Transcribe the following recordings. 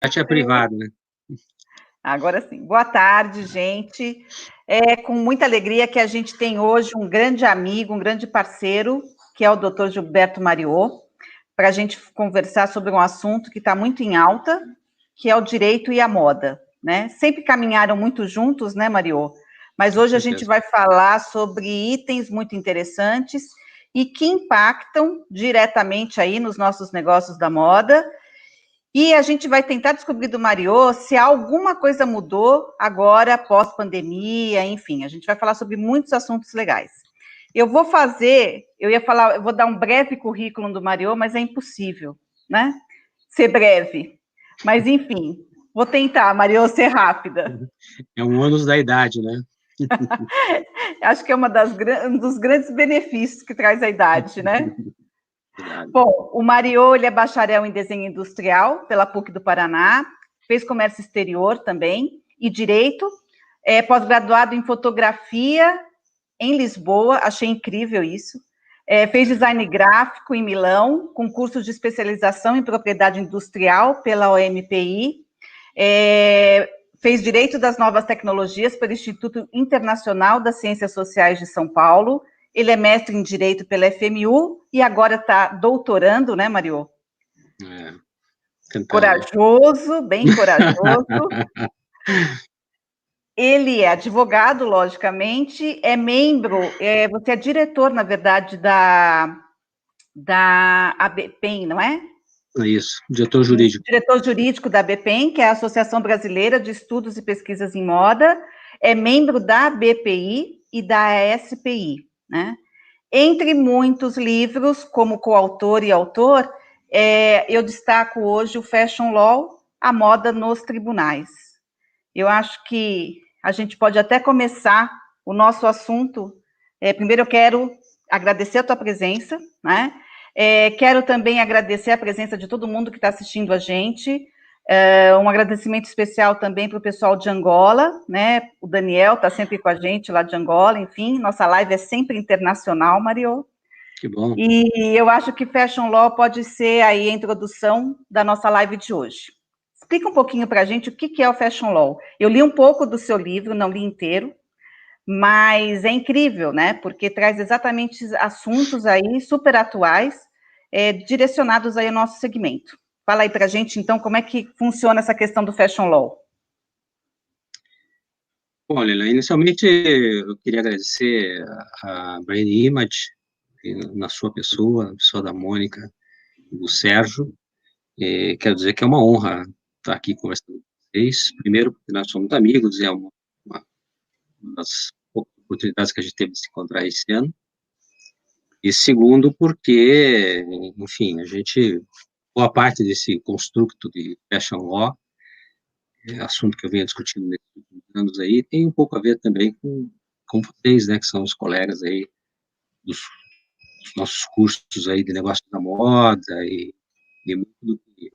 chat é privado, né? Agora sim. Boa tarde, gente. É com muita alegria que a gente tem hoje um grande amigo, um grande parceiro, que é o Dr. Gilberto Mariot, para a gente conversar sobre um assunto que está muito em alta, que é o direito e a moda, né? Sempre caminharam muito juntos, né, Mariot? Mas hoje a gente vai falar sobre itens muito interessantes e que impactam diretamente aí nos nossos negócios da moda. E a gente vai tentar descobrir do Mariot se alguma coisa mudou agora, pós-pandemia, enfim. A gente vai falar sobre muitos assuntos legais. Eu vou dar um breve currículo do Mariot, mas é impossível, né? Ser breve. Mas, enfim, vou tentar, Mariot, ser rápida. É um ônus da idade, né? Acho que é um dos grandes benefícios que traz a idade, né? Bom, o Mariot, ele é bacharel em desenho industrial pela PUC do Paraná, fez comércio exterior também e direito, é pós-graduado em fotografia em Lisboa, achei incrível isso. Fez design gráfico em Milão, com curso de especialização em propriedade industrial pela OMPI, fez direito das novas tecnologias pelo Instituto Internacional das Ciências Sociais de São Paulo. Ele é mestre em direito pela FMU e agora está doutorando, né, Mariot? Corajoso, bem corajoso. Ele é advogado, logicamente, é membro, você é diretor, na verdade, da ABPEM, não é? É isso, diretor jurídico. Diretor jurídico da ABPEM, que é a Associação Brasileira de Estudos e Pesquisas em Moda, é membro da BPI e da ESPI, né? Entre muitos livros, como coautor e autor, eu destaco hoje o Fashion Law, a moda nos tribunais. Eu acho que a gente pode até começar o nosso assunto. Primeiro, eu quero agradecer a tua presença, né? Quero também agradecer a presença de todo mundo que está assistindo a gente. Um agradecimento especial também para o pessoal de Angola, né? O Daniel está sempre com a gente lá de Angola, enfim, nossa live é sempre internacional, Mariot. Que bom. E eu acho que Fashion Law pode ser aí a introdução da nossa live de hoje. Explica um pouquinho para a gente o que é o Fashion Law. Eu li um pouco do seu livro, não li inteiro, mas é incrível, né? Porque traz exatamente assuntos aí super atuais, direcionados aí ao nosso segmento. Fala aí para a gente, então, como é que funciona essa questão do Fashion Law. Bom, Leila, inicialmente eu queria agradecer a Brain Image, na sua pessoa, a pessoa da Mônica e do Sérgio. Quero dizer que é uma honra estar aqui conversando com vocês. Primeiro, porque nós somos amigos, é uma das poucas oportunidades que a gente teve de se encontrar esse ano. E segundo, porque, enfim, boa parte desse construto de Fashion Law, assunto que eu venho discutindo nesses últimos anos aí, tem um pouco a ver também com vocês, né, que são os colegas aí dos nossos cursos aí de negócio da moda e muito do que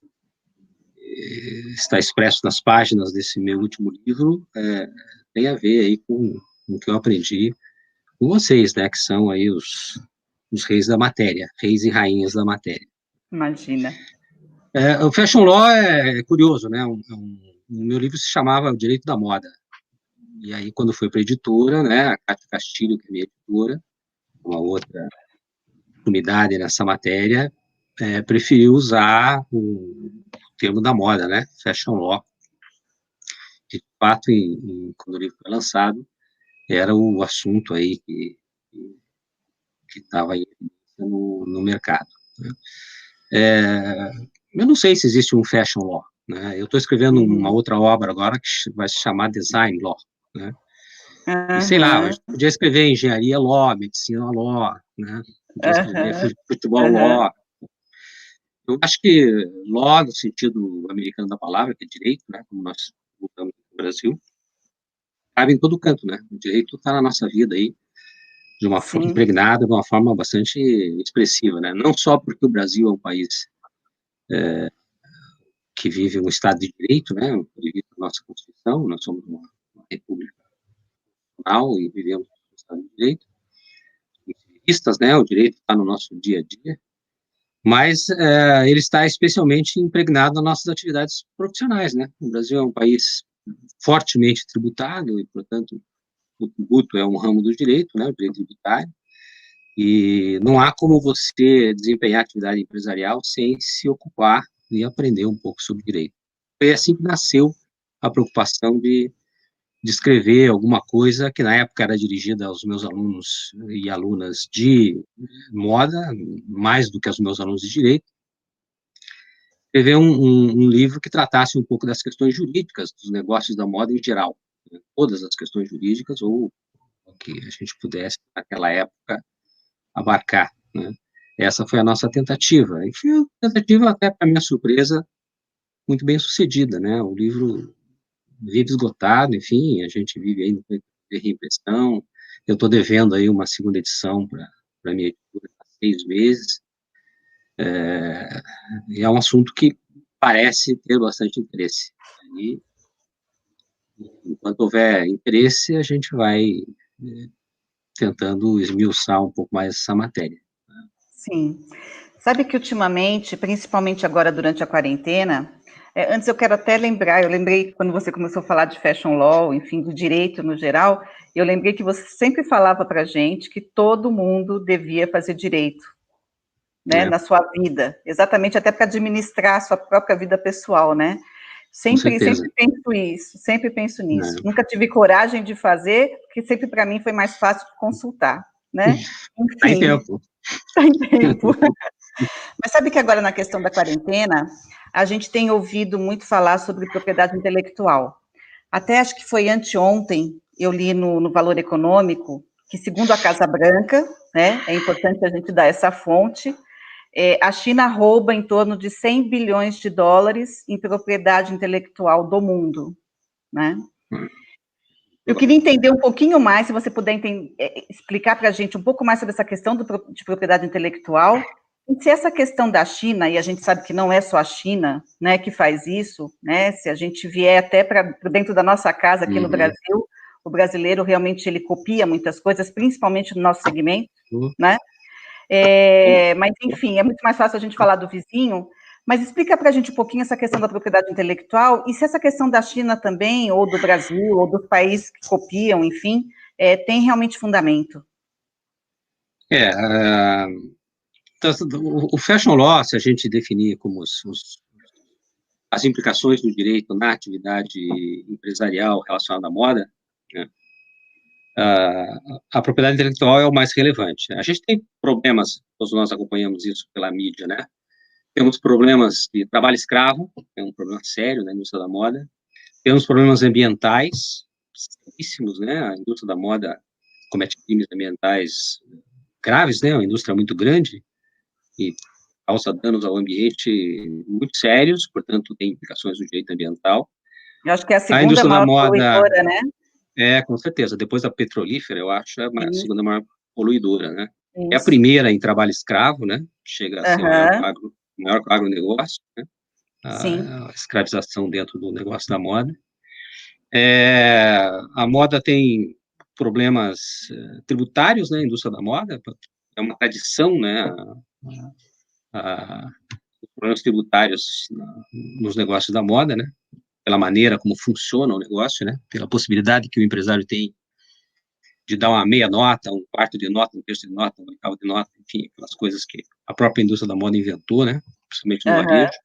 está expresso nas páginas desse meu último livro tem a ver aí com o que eu aprendi com vocês, né, que são aí os reis da matéria, reis e rainhas da matéria. Imagina. O Fashion Law é curioso, né, o meu livro se chamava O Direito da Moda, e aí quando foi para a editora, né, a Cátia Castilho, que é minha editora, uma outra unidade nessa matéria, preferiu usar o termo da moda, né, Fashion Law, que de fato, quando o livro foi lançado, era o assunto aí que estava aí no mercado. Né? Eu não sei se existe um Fashion Law, né? Eu estou escrevendo uma outra obra agora que vai se chamar Design Law, né? E sei lá, a gente podia escrever Engenharia Law, Medicina Law, né? Podia escrever Futebol Law. Eu acho que law, no sentido americano da palavra, que é direito, né? Como nós usamos no Brasil, cabe em todo canto, né? O direito está na nossa vida aí, de uma forma impregnada, de uma forma bastante expressiva, né? Não só porque o Brasil é um país que vive um Estado de Direito, né? Devido à nossa Constituição, nós somos uma república nacional e vivemos um Estado de Direito. Cientistas, né? O direito está no nosso dia a dia. mas ele está especialmente impregnado nas nossas atividades profissionais, né? O Brasil é um país fortemente tributado e, portanto, o tributo é um ramo do direito, né? O direito tributário, e não há como você desempenhar atividade empresarial sem se ocupar e aprender um pouco sobre direito. Foi assim que nasceu a preocupação de escrever alguma coisa que na época era dirigida aos meus alunos e alunas de moda, mais do que aos meus alunos de direito, escrever um livro que tratasse um pouco das questões jurídicas dos negócios da moda em geral, né? Todas as questões jurídicas, ou o que a gente pudesse, naquela época, abarcar, né? Essa foi a nossa tentativa, e foi uma tentativa, até para minha surpresa, muito bem sucedida, né? O livro vive esgotado, enfim, a gente vive aí de reimpressão, eu estou devendo aí uma segunda edição para a minha editora há 6 meses, e é um assunto que parece ter bastante interesse. E, enquanto houver interesse, a gente vai tentando esmiuçar um pouco mais essa matéria. Sim. Sabe que ultimamente, principalmente agora durante a quarentena, antes eu quero até lembrar, eu lembrei quando você começou a falar de fashion law, enfim, do direito no geral, eu lembrei que você sempre falava para a gente que todo mundo devia fazer direito, né, Né? na sua vida, exatamente até para administrar a sua própria vida pessoal, né? Com Sempre certeza. penso isso, sempre penso nisso. Né? Nunca tive coragem de fazer, porque sempre para mim foi mais fácil consultar, né? Tá em Enfim, tempo. está em tempo. Mas sabe que agora na questão da quarentena, a gente tem ouvido muito falar sobre propriedade intelectual. Até acho que foi anteontem, eu li no Valor Econômico, que segundo a Casa Branca, né, é importante a gente dar essa fonte, a China rouba em torno de 100 bilhões de dólares em propriedade intelectual do mundo, né? Eu queria entender um pouquinho mais, se você puder explicar para a gente um pouco mais sobre essa questão de propriedade intelectual, e se essa questão da China, e a gente sabe que não é só a China, né, que faz isso, né, se a gente vier até para dentro da nossa casa aqui no Brasil, o brasileiro realmente ele copia muitas coisas, principalmente no nosso segmento, né, mas enfim, é muito mais fácil a gente falar do vizinho, mas explica para a gente um pouquinho essa questão da propriedade intelectual e se essa questão da China também, ou do Brasil, ou dos países que copiam, enfim, tem realmente fundamento. O fashion law, se a gente definir como as implicações do direito na atividade empresarial relacionada à moda, né, a propriedade intelectual é o mais relevante. A gente tem problemas, todos nós acompanhamos isso pela mídia, né? Temos problemas de trabalho escravo, é um problema sério na indústria da moda. Temos problemas ambientais, seríssimos, né? A indústria da moda comete crimes ambientais graves, né? É uma indústria muito grande e causa danos ao ambiente muito sérios, portanto, tem implicações no direito ambiental. Eu acho que é a A segunda indústria da maior moda, poluidora, né? com certeza, depois da petrolífera, eu acho a Isso, segunda maior poluidora, né? É a isso. primeira em trabalho escravo, né? Chega a ser Aham, maior que o agronegócio, né? sim. A escravização dentro do negócio da moda. A moda tem problemas tributários, né? A indústria da moda é uma tradição, né? Problemas tributários nos negócios da moda, né? Pela maneira como funciona o negócio, né? Pela possibilidade que o empresário tem de dar uma meia nota, um quarto de nota, um terço de nota, um oitavo de nota, enfim, aquelas coisas que a própria indústria da moda inventou, né? Principalmente no Aham. varejo.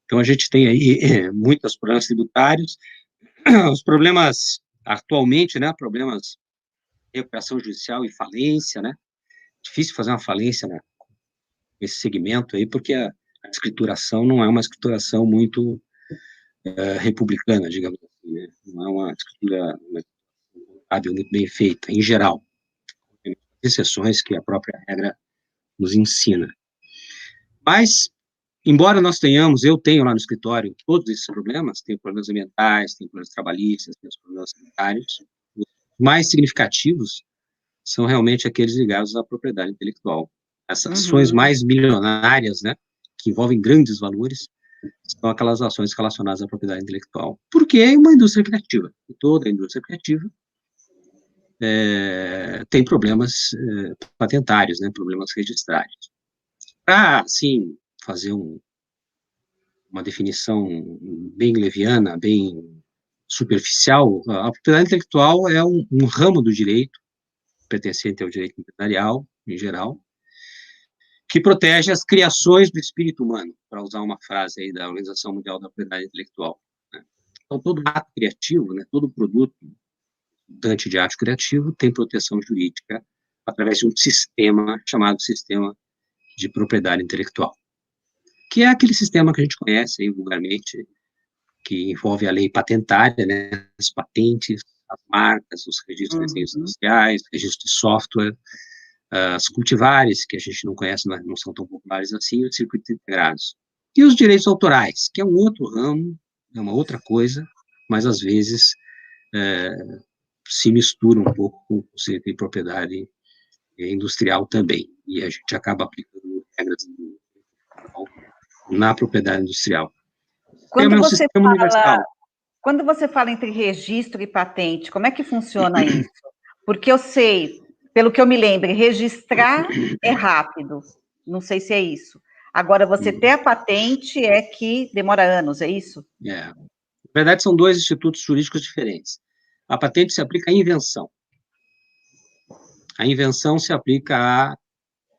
Então, a gente tem aí muitos problemas tributários, os problemas, atualmente, né? Problemas de recuperação judicial e falência, né? Difícil fazer uma falência, né? Nesse segmento aí, porque a escrituração não é uma escrituração muito republicana, digamos assim, né? Não é uma escritura muito bem feita, em geral. Tem exceções que a própria regra nos ensina. Mas, embora eu tenho lá no escritório todos esses problemas, tenho problemas ambientais, tenho problemas trabalhistas, tenho problemas sanitários, os mais significativos são realmente aqueles ligados à propriedade intelectual. As ações Uhum. mais milionárias, né, que envolvem grandes valores, são aquelas ações relacionadas à propriedade intelectual. Porque é uma indústria criativa. E toda a indústria criativa tem problemas patentários, né, problemas registrários. Para, assim, fazer uma definição bem leviana, bem superficial, a propriedade intelectual é um ramo do direito, pertencente ao direito empresarial, em geral, que protege as criações do espírito humano, para usar uma frase aí da Organização Mundial da Propriedade Intelectual, né? Então, todo ato criativo, né, todo produto dante de ato criativo tem proteção jurídica através de um sistema chamado sistema de propriedade intelectual, que é aquele sistema que a gente conhece aí vulgarmente, que envolve a lei patentária, né, as patentes, as marcas, os registros de desenhos industriais, registro de software, as cultivares, que a gente não conhece, não são tão populares assim, os circuitos integrados. E os direitos autorais, que é um outro ramo, é uma outra coisa, mas às vezes se mistura um pouco com o conceito de propriedade industrial também, e a gente acaba aplicando regras na propriedade industrial. Quando É um você sistema universal. Quando você fala entre registro e patente, como é que funciona isso? Porque eu sei, pelo que eu me lembro, registrar é rápido, não sei se é isso. Agora, você ter a patente é que demora anos, é isso? Na verdade, são dois institutos jurídicos diferentes. A patente se aplica à invenção. A invenção se aplica a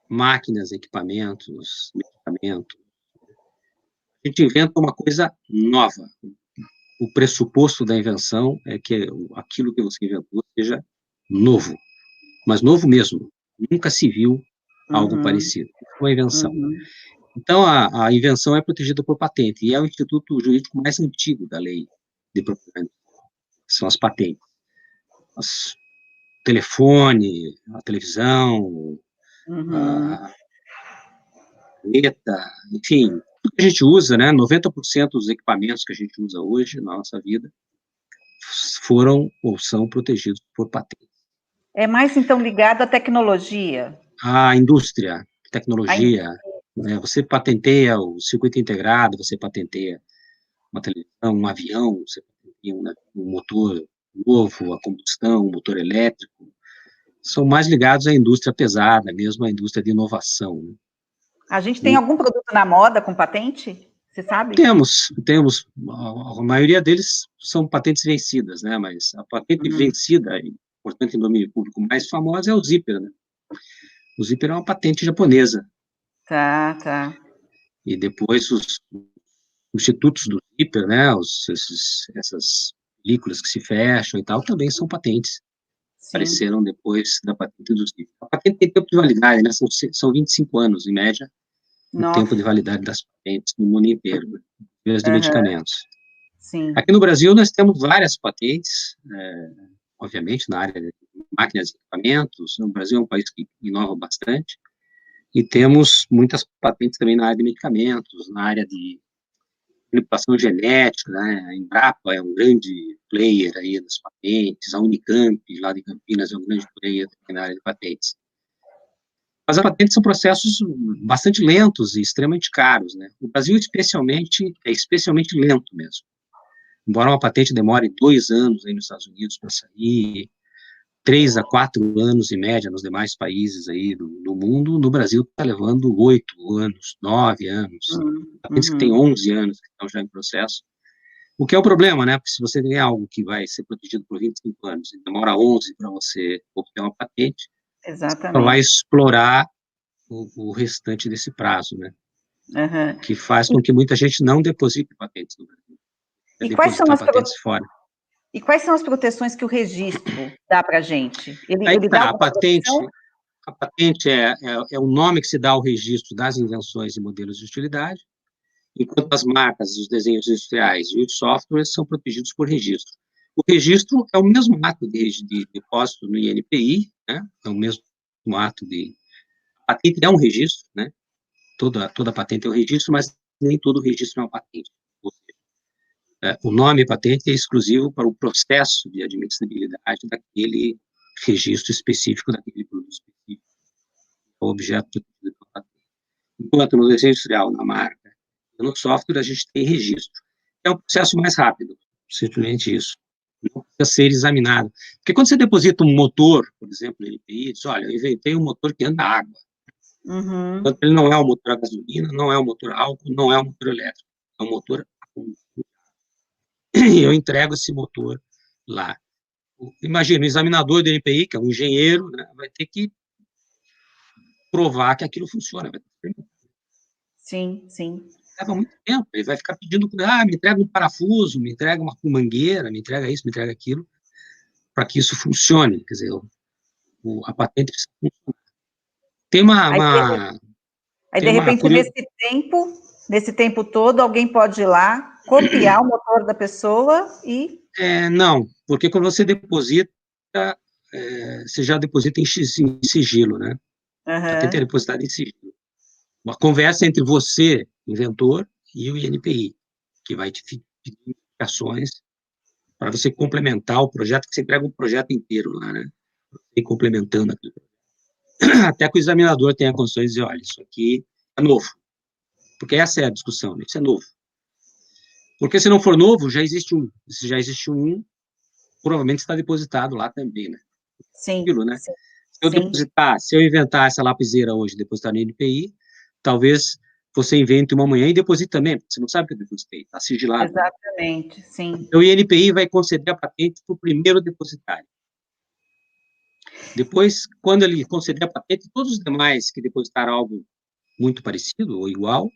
máquinas, equipamentos, medicamentos. A gente inventa uma coisa nova. O pressuposto da invenção é que aquilo que você inventou seja novo, mas novo mesmo. Nunca se viu algo parecido. É uma invenção. Então, a invenção é protegida por patente, e é o instituto jurídico mais antigo da lei de propriedade. São as patentes. Telefone, a televisão, a caneta, enfim, tudo que a gente usa, né, 90% dos equipamentos que a gente usa hoje na nossa vida foram ou são protegidos por patente. É mais, então, ligado à tecnologia? A indústria, tecnologia, né, você patenteia o circuito integrado, você patenteia uma televisão, um avião, você patenteia um motor novo, a combustão, um motor elétrico, são mais ligados à indústria pesada, mesmo à indústria de inovação. Né? A gente tem algum produto na moda com patente? Você sabe? Temos, a maioria deles são patentes vencidas, né, mas a patente vencida, portanto, em domínio público mais famosa é o Zipper, né? O Zipper é uma patente japonesa. Tá. E depois os institutos do Zipper, né, essas películas que se fecham e tal, também são patentes. Sim. Apareceram depois da patente do Zipper. A patente tem tempo de validade, né, são 25 anos, em média, o tempo de validade das patentes no mundo inteiro, né, de medicamentos. Sim. Aqui no Brasil, nós temos várias patentes, obviamente, na área de máquinas e equipamentos. O Brasil é um país que inova bastante, e temos muitas patentes também na área de medicamentos, na área de manipulação genética, né? A Embrapa é um grande player aí das patentes, a Unicamp, lá de Campinas, é um grande player na área de patentes. Mas as patentes são processos bastante lentos e extremamente caros, né? O Brasil, é especialmente lento mesmo. Embora uma patente demore 2 anos aí nos Estados Unidos para sair, 3 a 4 anos em média nos demais países aí do mundo, no Brasil está levando 8 anos, 9 anos, patentes que têm 11 anos que estão já em processo, o que é um problema, né, porque se você tem algo que vai ser protegido por 25 anos e demora 11 para você obter uma patente, exatamente, você vai explorar o restante desse prazo, né, que faz com que muita gente não deposite patentes no Brasil, e quais são as patentes fora. E quais são as proteções que o registro dá para a gente? Ele dá a patente é o nome que se dá ao registro das invenções e modelos de utilidade, enquanto as marcas, os desenhos industriais e os softwares são protegidos por registro. O registro é o mesmo ato de depósito no INPI, né? É o mesmo ato de... A patente é um registro, né? Toda patente é um registro, mas nem todo registro é uma patente. O nome patente é exclusivo para o processo de admissibilidade daquele registro específico, daquele produto específico, o objeto protegido pela patente. Enquanto no desenho industrial, na marca, no software, a gente tem registro. É um processo mais rápido, simplesmente isso. Não precisa ser examinado. Porque quando você deposita um motor, por exemplo, no INPI, diz, olha, eu inventei um motor que anda água. Portanto, ele não é um motor a gasolina, não é um motor a álcool, não é um motor elétrico, é um motor a combustão. E eu entrego esse motor lá. Imagina, o examinador do NPI, que é um engenheiro, né, vai ter que provar que aquilo funciona. Sim, sim. Leva muito tempo, ele vai ficar pedindo, me entrega um parafuso, me entrega uma mangueira, me entrega isso, me entrega aquilo, para que isso funcione. Quer dizer, a patente precisa funcionar. Tem Aí, de tem uma repente, nesse tempo todo, alguém pode ir lá, copiar o motor da pessoa e... Não, porque quando você deposita, você já deposita em sigilo, né? A patente é depositada em sigilo. Uma conversa entre você, inventor, e o INPI, que vai te pedir indicações para você complementar o projeto, que você entrega um projeto inteiro lá, né? E complementando aquilo. Até que o examinador tenha condições de dizer, olha, isso aqui é novo. Porque essa é a discussão, né? Isso é novo. Porque se não for novo, já existe um. Se já existe um, provavelmente está depositado lá também, né? Sim, Aquilo, né? sim, Se eu inventar essa lapiseira hoje e depositar no NPI, talvez você invente uma amanhã e deposite também, porque você não sabe o que eu depositei, está sigilado. exatamente, sim. Então, o INPI vai conceder a patente para o primeiro depositário. Depois, quando ele conceder a patente, todos os demais que depositaram algo muito parecido ou igual,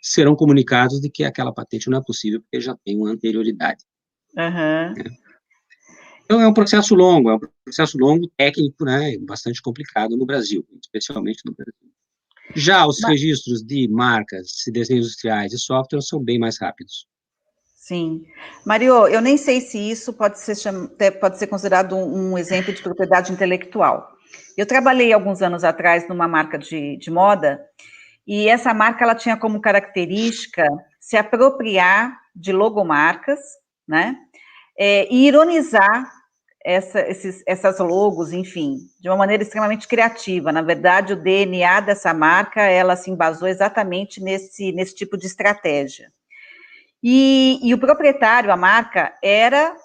serão comunicados de que aquela patente não é possível, porque já tem uma anterioridade. Então, é um processo longo, técnico, né, bastante complicado no Brasil, especialmente no Brasil. Já os registros de marcas, desenhos industriais e software são bem mais rápidos. Sim. Mario, eu nem sei se isso pode ser considerado um exemplo de propriedade intelectual. Eu trabalhei alguns anos atrás numa marca de moda, e essa marca ela tinha como característica se apropriar de logomarcas, né? E ironizar essas logos, enfim, de uma maneira extremamente criativa. Na verdade, o DNA dessa marca, ela se embasou exatamente nesse tipo de estratégia. E o proprietário, a marca, era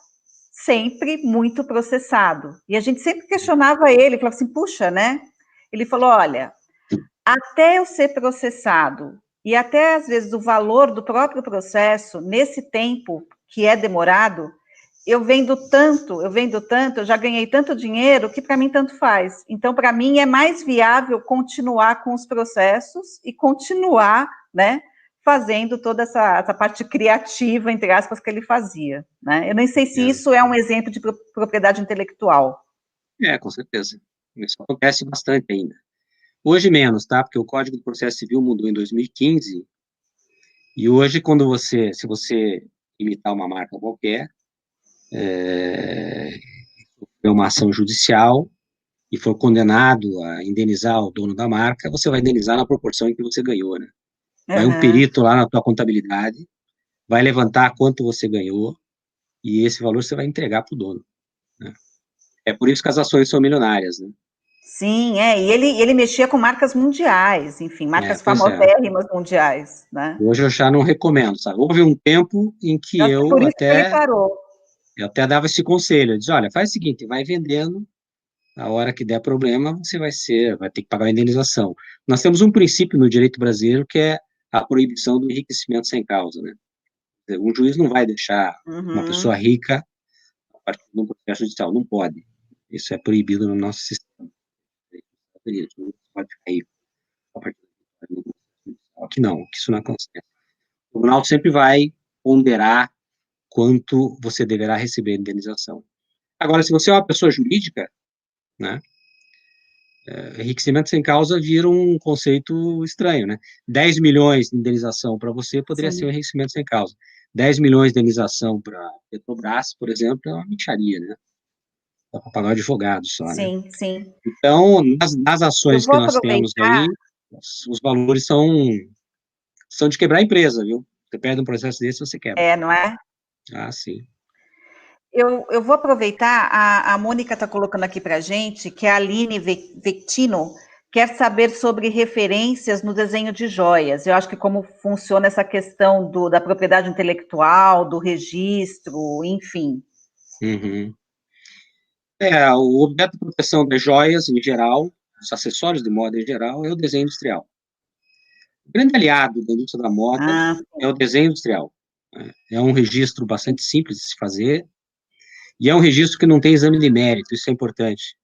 sempre muito processado. E a gente sempre questionava ele, falava assim, puxa, né? Ele falou, olha, até eu ser processado e até, às vezes, o valor do próprio processo, nesse tempo que é demorado, eu vendo tanto, eu já ganhei tanto dinheiro que para mim tanto faz. Então, para mim, é mais viável continuar com os processos e continuar, né, fazendo toda essa parte criativa, entre aspas, que ele fazia. Né? Eu nem sei se isso é um exemplo de propriedade intelectual. Com certeza. Isso acontece bastante ainda. Hoje menos, tá? Porque o Código do Processo Civil mudou em 2015, e hoje, se você imitar uma marca qualquer, uma ação judicial, e for condenado a indenizar o dono da marca, você vai indenizar na proporção em que você ganhou, né? Vai um perito lá na tua contabilidade, vai levantar quanto você ganhou, e esse valor você vai entregar para o dono. Né? É por isso que as ações são milionárias, né? Sim, e ele mexia com marcas mundiais, enfim, marcas famosérrimas mundiais, né? Hoje eu já não recomendo, sabe? Houve um tempo em que por isso que ele parou. Eu até dava esse conselho, eu dizia, olha, faz o seguinte, vai vendendo, a hora que der problema, você vai ter que pagar a indenização. Nós temos um princípio no direito brasileiro que é a proibição do enriquecimento sem causa, né? Um juiz não vai deixar uma pessoa rica a partir de um processo judicial, não pode. Isso é proibido no nosso sistema. Não pode ficar rico a partir de um processo judicial. Aqui não, que isso não acontece. O tribunal sempre vai ponderar quanto você deverá receber de indenização. Agora, se você é uma pessoa jurídica, né, enriquecimento sem causa vira um conceito estranho, né? 10 milhões de indenização para você poderia ser um enriquecimento sem causa. 10 milhões de indenização para Petrobras, por exemplo, é uma mixaria, né? Dá para pagar um advogado só, né? Sim. Então, nas ações que nós temos aí, os valores são de quebrar a empresa, viu? Você perde um processo desse, você quebra. Não é? Ah, sim. Eu vou aproveitar, a Mônica está colocando aqui para a gente, que a Aline Vectino quer saber sobre referências no desenho de joias. Eu acho que como funciona essa questão da propriedade intelectual, do registro, enfim. O objeto de proteção das joias, em geral, os acessórios de moda em geral, é o desenho industrial. O grande aliado da indústria da moda é o desenho industrial. É um registro bastante simples de se fazer, e é um registro que não tem exame de mérito, isso é importante.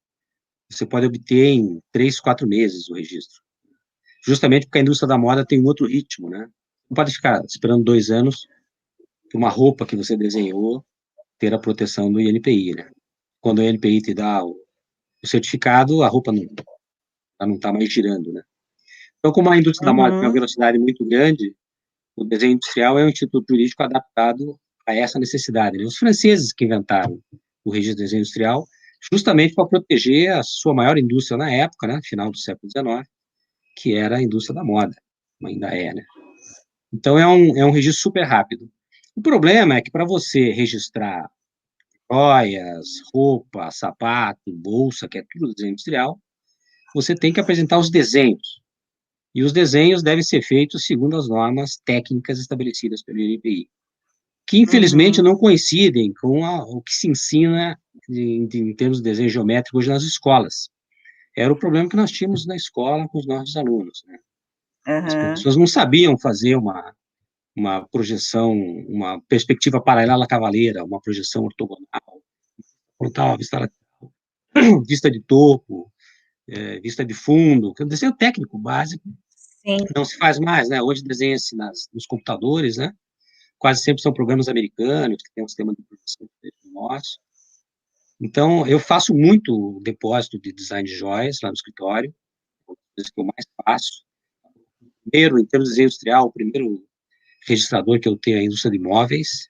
Você pode obter em 3, 4 meses o registro. Justamente porque a indústria da moda tem um outro ritmo, né? Não pode ficar esperando 2 anos para uma roupa que você desenhou ter a proteção do INPI, né? Quando o INPI te dá o certificado, a roupa não está mais girando, né? Então, como a indústria da moda tem uma velocidade muito grande, o desenho industrial é um instituto jurídico adaptado a essa necessidade, né? Os franceses que inventaram o registro de desenho industrial, justamente para proteger a sua maior indústria na época, né, final do século XIX, que era a indústria da moda, ainda é, né? Então, é um registro super rápido. O problema é que para você registrar joias, roupa, sapato, bolsa, que é tudo desenho industrial, você tem que apresentar os desenhos. E os desenhos devem ser feitos segundo as normas técnicas estabelecidas pelo INPI, que infelizmente não coincidem com o que se ensina em termos de desenho geométrico hoje nas escolas. Era o problema que nós tínhamos na escola com os nossos alunos, né? As pessoas não sabiam fazer uma projeção, uma perspectiva paralela cavaleira, uma projeção ortogonal, frontal, vista lateral, vista de topo, vista de fundo, que é um desenho técnico básico. Sim. Não se faz mais, né? Hoje desenha-se nos computadores, né? Quase sempre são programas americanos, que tem um sistema de projeção nosso. Então, eu faço muito depósito de design de joias lá no escritório, é coisa que eu mais faço. Primeiro, em termos de desenho industrial, o primeiro registrador que eu tenho é a indústria de imóveis,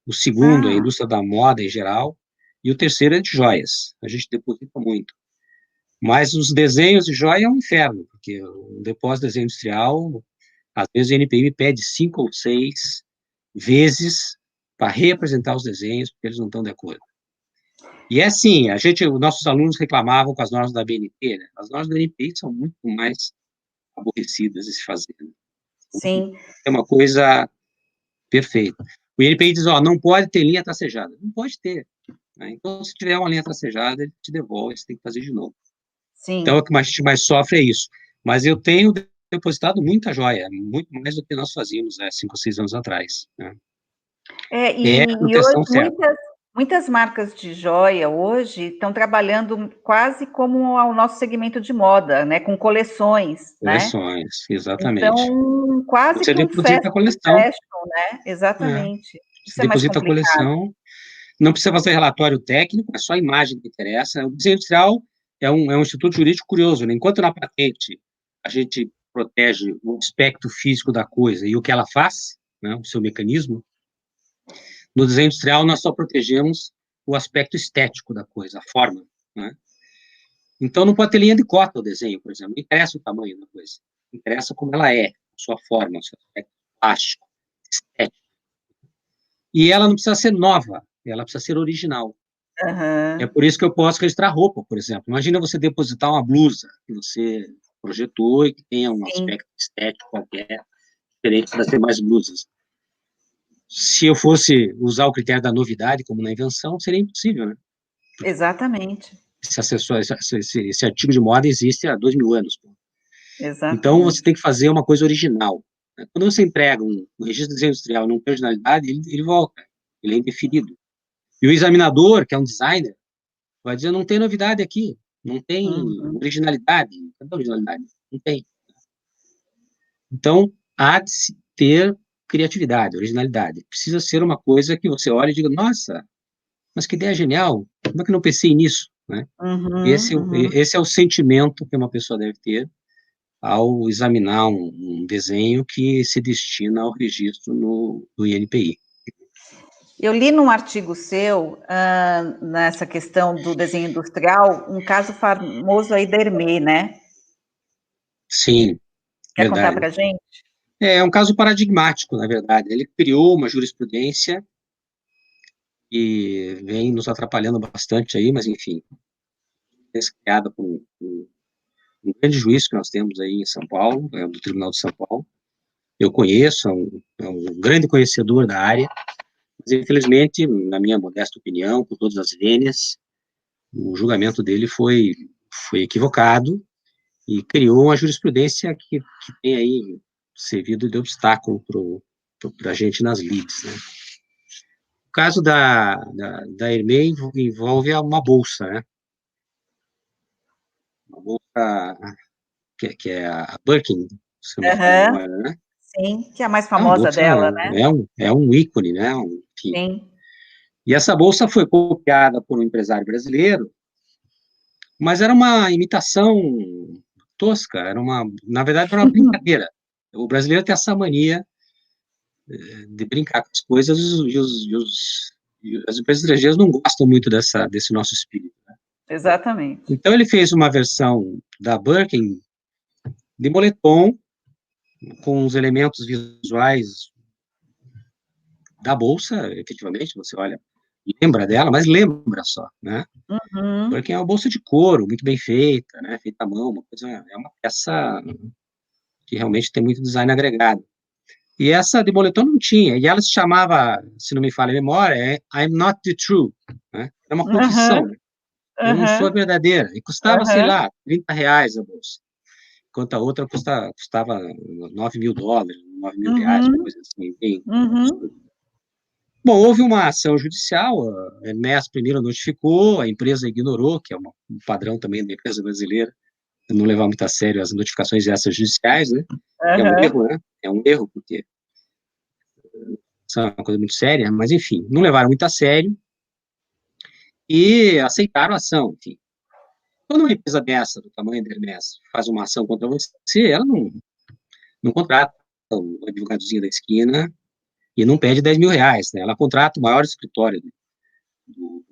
o segundo é a indústria da moda em geral, e o terceiro é de joias. A gente deposita muito. Mas os desenhos de joia é um inferno, porque o depósito de desenho industrial, às vezes o INPI me pede 5 ou 6 vezes para reapresentar os desenhos, porque eles não estão de acordo. E é assim, os nossos alunos reclamavam com as normas da BNT, né? As normas da BNT são muito mais aborrecidas de se fazer. Né? Sim. É uma coisa perfeita. O INPI diz, não pode ter linha tracejada. Não pode ter. Né? Então, se tiver uma linha tracejada, ele te devolve, você tem que fazer de novo. Sim. Então, o que a gente mais sofre é isso. Mas eu tenho depositado muita joia, muito mais do que nós fazíamos 5 ou 6 anos atrás. Né? E hoje muitas marcas de joia hoje estão trabalhando quase como o nosso segmento de moda, né? Com coleções, Coleções, né? Exatamente. Então, quase você que um deposita a coleção. fashion, né? Exatamente. Você deposita a coleção, não precisa fazer relatório técnico, é só a imagem que interessa. O desenho industrial é um instituto jurídico curioso, né? Enquanto na patente a gente protege o aspecto físico da coisa e o que ela faz, né, o seu mecanismo, no desenho industrial nós só protegemos o aspecto estético da coisa, a forma, né? Então não pode ter linha de cota o desenho, por exemplo, não interessa o tamanho da coisa, interessa como ela é, a sua forma, o seu aspecto plástico, estético. E ela não precisa ser nova, ela precisa ser original. É por isso que eu posso registrar roupa, por exemplo. Imagina você depositar uma blusa que você projetou e que tenha um aspecto estético qualquer, diferente das demais blusas. Se eu fosse usar o critério da novidade, como na invenção, seria impossível, né? Exatamente. Esse artigo de moda existe há 2000 anos. Exatamente. Então, você tem que fazer uma coisa original. Quando você entrega um registro de desenho industrial e não tem originalidade, ele volta, ele é indefinido. E o examinador, que é um designer, vai dizer, não tem novidade aqui, não tem originalidade. Cadê a originalidade? Não tem. Então, há de se ter criatividade, originalidade. Precisa ser uma coisa que você olha e diga, nossa, mas que ideia genial, como é que eu não pensei nisso? Né? Esse é o sentimento que uma pessoa deve ter ao examinar um desenho que se destina ao registro no INPI. Eu li num artigo seu, nessa questão do desenho industrial, um caso famoso aí da Hermès, né? Sim, Quer verdade. contar para a gente? É um caso paradigmático, na verdade. Ele criou uma jurisprudência e vem nos atrapalhando bastante aí, mas enfim, criada por um grande juiz que nós temos aí em São Paulo, do Tribunal de São Paulo. Eu conheço, é um grande conhecedor da área, mas infelizmente, na minha modesta opinião, por todas as vênias, o julgamento dele foi equivocado e criou uma jurisprudência que tem aí servido de obstáculo para a gente nas lides, né? O caso da Hermès envolve uma bolsa, né? Uma bolsa que é a Birkin, se não me falha a memória, né? Sim, que é a mais É uma famosa bolsa, dela, né? é um ícone, né? Enfim. Sim. E essa bolsa foi copiada por um empresário brasileiro, mas era uma imitação tosca, na verdade, era uma brincadeira. O brasileiro tem essa mania de brincar com as coisas e as empresas estrangeiras não gostam muito desse nosso espírito, né? Exatamente. Então, ele fez uma versão da Birkin de moletom, com os elementos visuais da bolsa, efetivamente, você olha, lembra dela, mas lembra só, né? Uhum. Porque é uma bolsa de couro, muito bem feita, né? Feita à mão, é uma peça que realmente tem muito design agregado. E essa de moletom não tinha, e ela se chamava, se não me falha a memória, I'm not the true, né? É uma confissão, né? Eu não sou a verdadeira, e custava, sei lá, R$30 a bolsa, enquanto a outra custava $9.000, R$9.000, uma coisa assim, bem absurda. Bom, houve uma ação judicial, a Hermès primeiro notificou, a empresa ignorou, que é um padrão também da empresa brasileira, não levar muito a sério as notificações extrajudiciais, né? É um erro, né? É um erro, porque isso é uma coisa muito séria, mas enfim, não levaram muito a sério e aceitaram a ação, enfim. Quando uma empresa dessa, do tamanho da Hermès, faz uma ação contra você, ela não contrata o advogadozinho da esquina e não pede R$10.000, né? Ela contrata o maior escritório do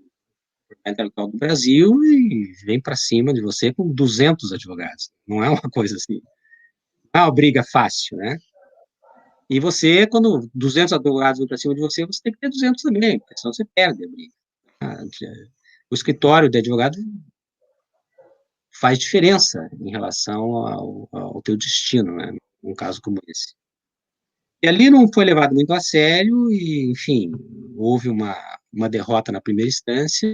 intelectual do Brasil e vem para cima de você com 200 advogados. Não é uma coisa assim, não é uma briga fácil, né? E você, quando 200 advogados vêm para cima de você, você tem que ter 200 também, porque senão você perde a briga. O escritório de advogado faz diferença em relação ao teu destino, né? Num caso como esse. E ali não foi levado muito a sério e, enfim, houve uma derrota na primeira instância,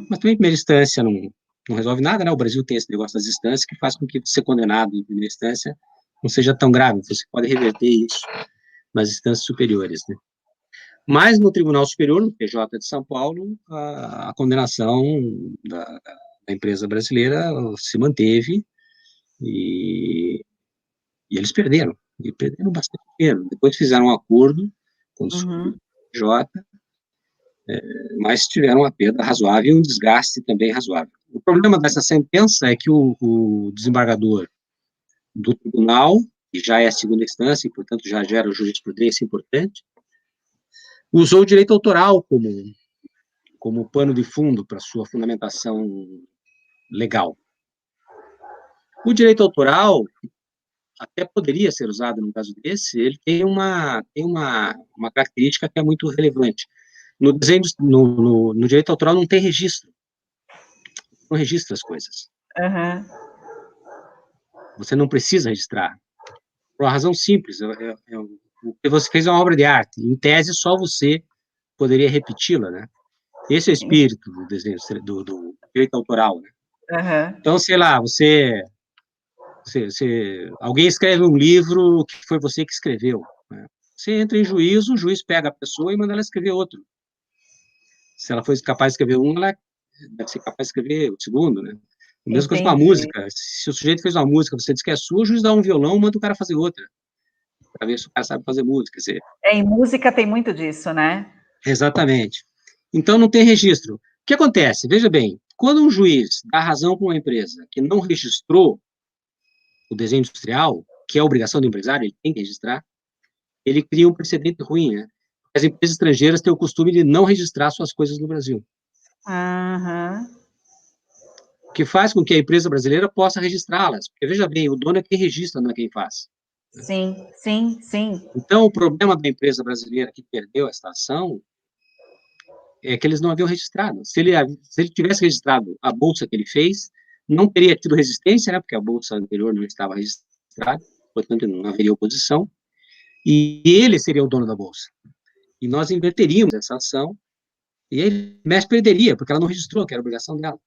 mas também em primeira instância não resolve nada, né? O Brasil tem esse negócio das instâncias que faz com que ser condenado em primeira instância não seja tão grave, você pode reverter isso nas instâncias superiores, né? Mas no Tribunal Superior, no PJ de São Paulo, a condenação da empresa brasileira se manteve e eles perderam, e perderam bastante dinheiro. Depois fizeram um acordo com o PJ, mas tiveram uma perda razoável e um desgaste também razoável. O problema dessa sentença é que o desembargador do tribunal, que já é a segunda instância e, portanto, já gera jurisprudência importante, usou o direito autoral como pano de fundo para sua fundamentação legal. O direito autoral até poderia ser usado no caso desse, ele tem uma característica que é muito relevante. No desenho, no direito autoral não tem registro. Não registra as coisas. Você não precisa registrar. Por uma razão simples. O que você fez é uma obra de arte. Em tese, só você poderia repeti-la, né? Esse é o espírito do desenho, do direito autoral, né? Então, sei lá, alguém escreve um livro que foi você que escreveu, né? Você entra em juízo, o juiz pega a pessoa e manda ela escrever outro. Se ela foi capaz de escrever um, ela deve ser capaz de escrever o segundo, né? A mesma coisa com a música. Se o sujeito fez uma música, você diz que é sua, o juiz dá um violão, manda o cara fazer outra, para ver se o cara sabe fazer música. Quer dizer, em música tem muito disso, né? exatamente. Então, não tem registro. O que acontece? Veja bem, quando um juiz dá razão para uma empresa que não registrou o desenho industrial, que é a obrigação do empresário, ele tem que registrar, ele cria um precedente ruim, né? As empresas estrangeiras têm o costume de não registrar suas coisas no Brasil. O que faz com que a empresa brasileira possa registrá-las. Porque, veja bem, o dono é quem registra, não é quem faz. Sim, sim, sim. Então, o problema da empresa brasileira que perdeu essa ação é que eles não haviam registrado. Se ele tivesse registrado a bolsa que ele fez, não teria tido resistência, né? Porque a bolsa anterior não estava registrada, portanto, não haveria oposição, e ele seria o dono da bolsa. E nós inverteríamos essa ação, e aí a Hermès perderia, porque ela não registrou, que era a obrigação dela.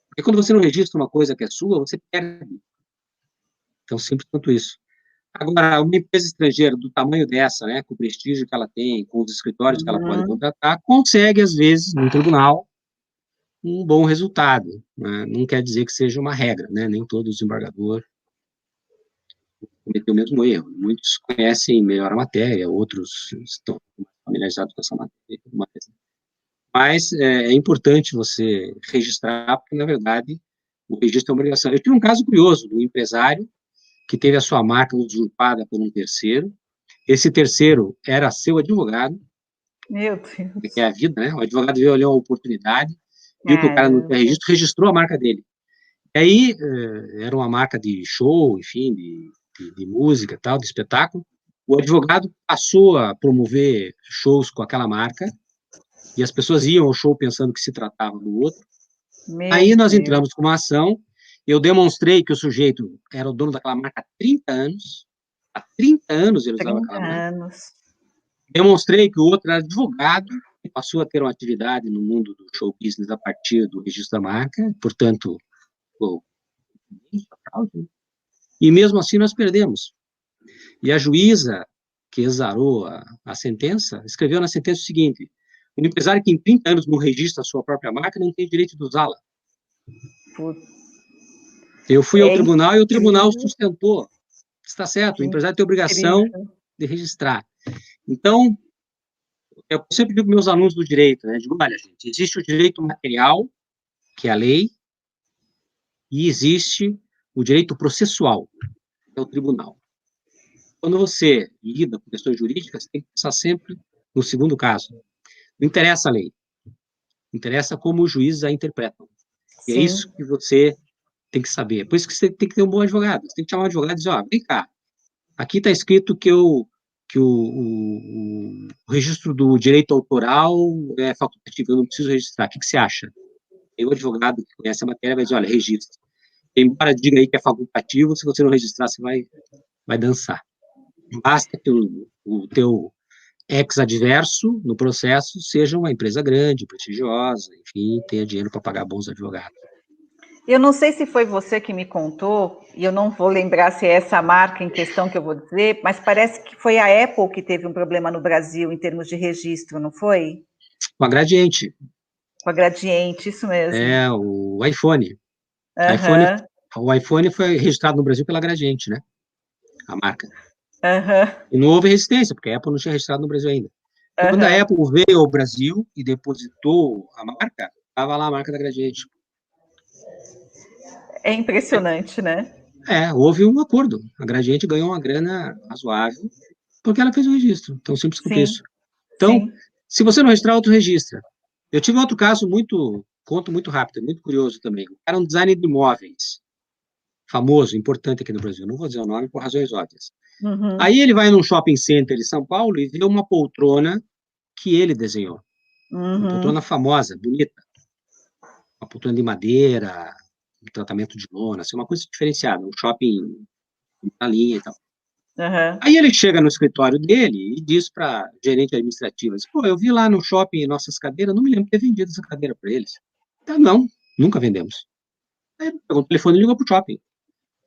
Porque quando você não registra uma coisa que é sua, você perde. Tão simples quanto isso. Agora, uma empresa estrangeira do tamanho dessa, né, com o prestígio que ela tem, com os escritórios que ela pode contratar, consegue, às vezes, no tribunal, um bom resultado, né? Não quer dizer que seja uma regra, né? Nem todo desembargador cometeu o mesmo erro. Muitos conhecem melhor a matéria, outros estão familiarizados com essa matéria. Mas é importante você registrar, porque, na verdade, o registro é uma obrigação. Eu tive um caso curioso de um empresário que teve a sua marca usurpada por um terceiro. Esse terceiro era seu advogado. Meu Deus. Que é a vida, né? O advogado veio olhar a oportunidade, viu que o cara não tinha registro, registrou a marca dele. E aí, era uma marca de show, enfim, de música, tal, de espetáculo. O advogado passou a promover shows com aquela marca, e as pessoas iam ao show pensando que se tratava do outro. Aí nós entramos com uma ação, eu demonstrei que o sujeito era o dono daquela marca há 30 anos, há 30 anos ele usava aquela marca. Demonstrei que o outro era advogado, e passou a ter uma atividade no mundo do show business a partir do registro da marca, portanto, e mesmo assim nós perdemos. E a juíza que exarou a sentença, escreveu na sentença o seguinte: o empresário que em 30 anos não registra a sua própria marca não tem direito de usá-la. Eu fui ao tribunal e o tribunal sustentou. Está certo, o empresário tem obrigação de registrar. Então, eu sempre digo para meus alunos do direito, né? Digo, olha, gente, existe o direito material, que é a lei, e existe o direito processual, que é o tribunal. Quando você lida com questões jurídicas, tem que pensar sempre no segundo caso. Não interessa a lei, interessa como os juízes a interpretam. E é isso que você tem que saber. Por isso que você tem que ter um bom advogado. Você tem que chamar um advogado e dizer, ó, vem cá, aqui está escrito que o registro do direito autoral é facultativo, eu não preciso registrar. O que você acha? Aí o advogado que conhece a matéria vai dizer, olha, registra. Embora diga aí que é facultativo, se você não registrar, você vai dançar. Basta que o teu ex-adverso no processo seja uma empresa grande, prestigiosa, enfim, tenha dinheiro para pagar bons advogados. Eu não sei se foi você que me contou, e eu não vou lembrar se é essa marca em questão que eu vou dizer, mas parece que foi a Apple que teve um problema no Brasil em termos de registro, não foi? Com a Gradiente. Com a Gradiente, isso mesmo. É, o iPhone. O iPhone foi registrado no Brasil pela Gradiente, né? A marca. E não houve resistência, porque a Apple não tinha registrado no Brasil ainda. Quando a Apple veio ao Brasil e depositou a marca, estava lá a marca da Gradiente. É impressionante, né? Houve um acordo. A Gradiente ganhou uma grana razoável porque ela fez o registro. Tão simples quanto isso. Então, se você não registrar, outro registra. Eu tive outro caso conto muito rápido, muito curioso também. Era um designer de imóveis, famoso, importante aqui no Brasil. Não vou dizer o nome por razões óbvias. Aí ele vai num shopping center em São Paulo e vê uma poltrona que ele desenhou. Uma poltrona famosa, bonita. Uma poltrona de madeira, um tratamento de lona, assim, uma coisa diferenciada. Um shopping na linha e tal. Aí ele chega no escritório dele e diz para a gerente administrativa, pô, eu vi lá no shopping nossas cadeiras, não me lembro de ter vendido essa cadeira para eles. Não, nunca vendemos. Aí ele pegou o telefone e ligou para o shopping.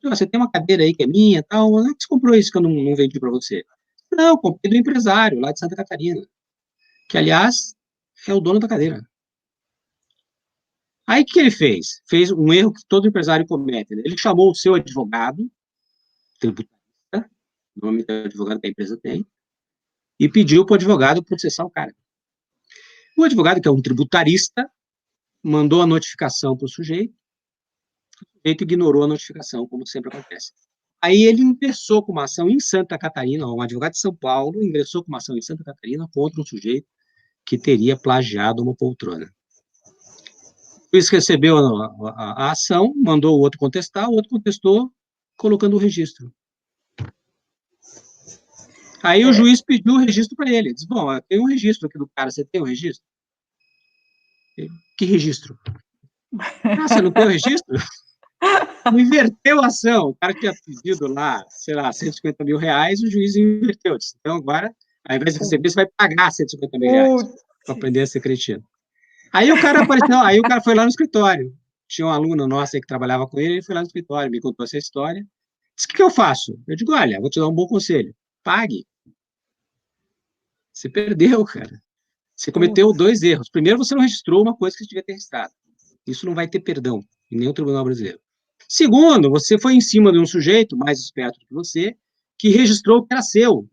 Você tem uma cadeira aí que é minha, tal, onde é que você comprou isso que eu não vendi para você? Não, comprei do empresário lá de Santa Catarina, que, aliás, é o dono da cadeira. Aí o que ele fez? Fez um erro que todo empresário comete. Né? Ele chamou o seu advogado, tributarista, normalmente é o advogado que a empresa tem, e pediu para o advogado processar o cara. O advogado, que é um tributarista, mandou a notificação para o sujeito ignorou a notificação, como sempre acontece. Aí ele ingressou com uma ação em Santa Catarina, um advogado de São Paulo ingressou com uma ação em Santa Catarina contra um sujeito que teria plagiado uma poltrona. O juiz recebeu a ação, mandou o outro contestar, o outro contestou, colocando o registro. Aí o juiz pediu o registro para ele. Disse, bom, tem um registro aqui do cara, você tem o registro? Que registro? Você não tem o registro? Inverteu a ação. O cara tinha pedido lá, sei lá, 150 mil reais, o juiz inverteu. Então, agora, ao invés de receber, você vai pagar 150 mil reais para aprender a ser cretino. Aí o cara apareceu, aí o cara foi lá no escritório. Tinha um aluno nosso aí que trabalhava com ele foi lá no escritório, me contou essa história. O que eu faço? Eu digo, olha, vou te dar um bom conselho. Pague. Você perdeu, cara. Você cometeu Putz, 2 erros. Primeiro, você não registrou uma coisa que você devia ter registrado. Isso não vai ter perdão em nenhum tribunal brasileiro. Segundo, você foi em cima de um sujeito mais esperto do que você, que registrou o que era seu.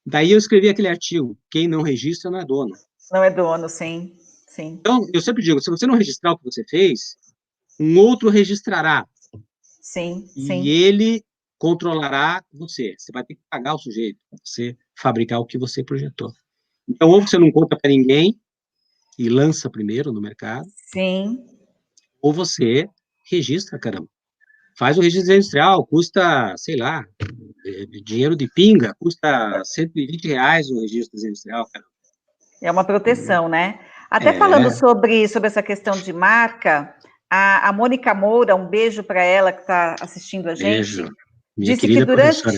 Daí eu escrevi aquele artigo, quem não registra não é dono. não é dono, sim, sim. Então, eu sempre digo, se você não registrar o que você fez, um outro registrará. Sim, E sim. ele controlará você. Você vai ter que pagar o sujeito para você fabricar o que você projetou. Então, ou você não conta para ninguém e lança primeiro no mercado, Sim. ou você registra, caramba. Faz o registro industrial, custa, sei lá, dinheiro de pinga, custa R$ 120 o registro industrial, cara. É uma proteção, né? Até falando É, sobre essa questão de marca, a Mônica Moura, um beijo para ela que está assistindo a beijo. gente, Minha querida professora.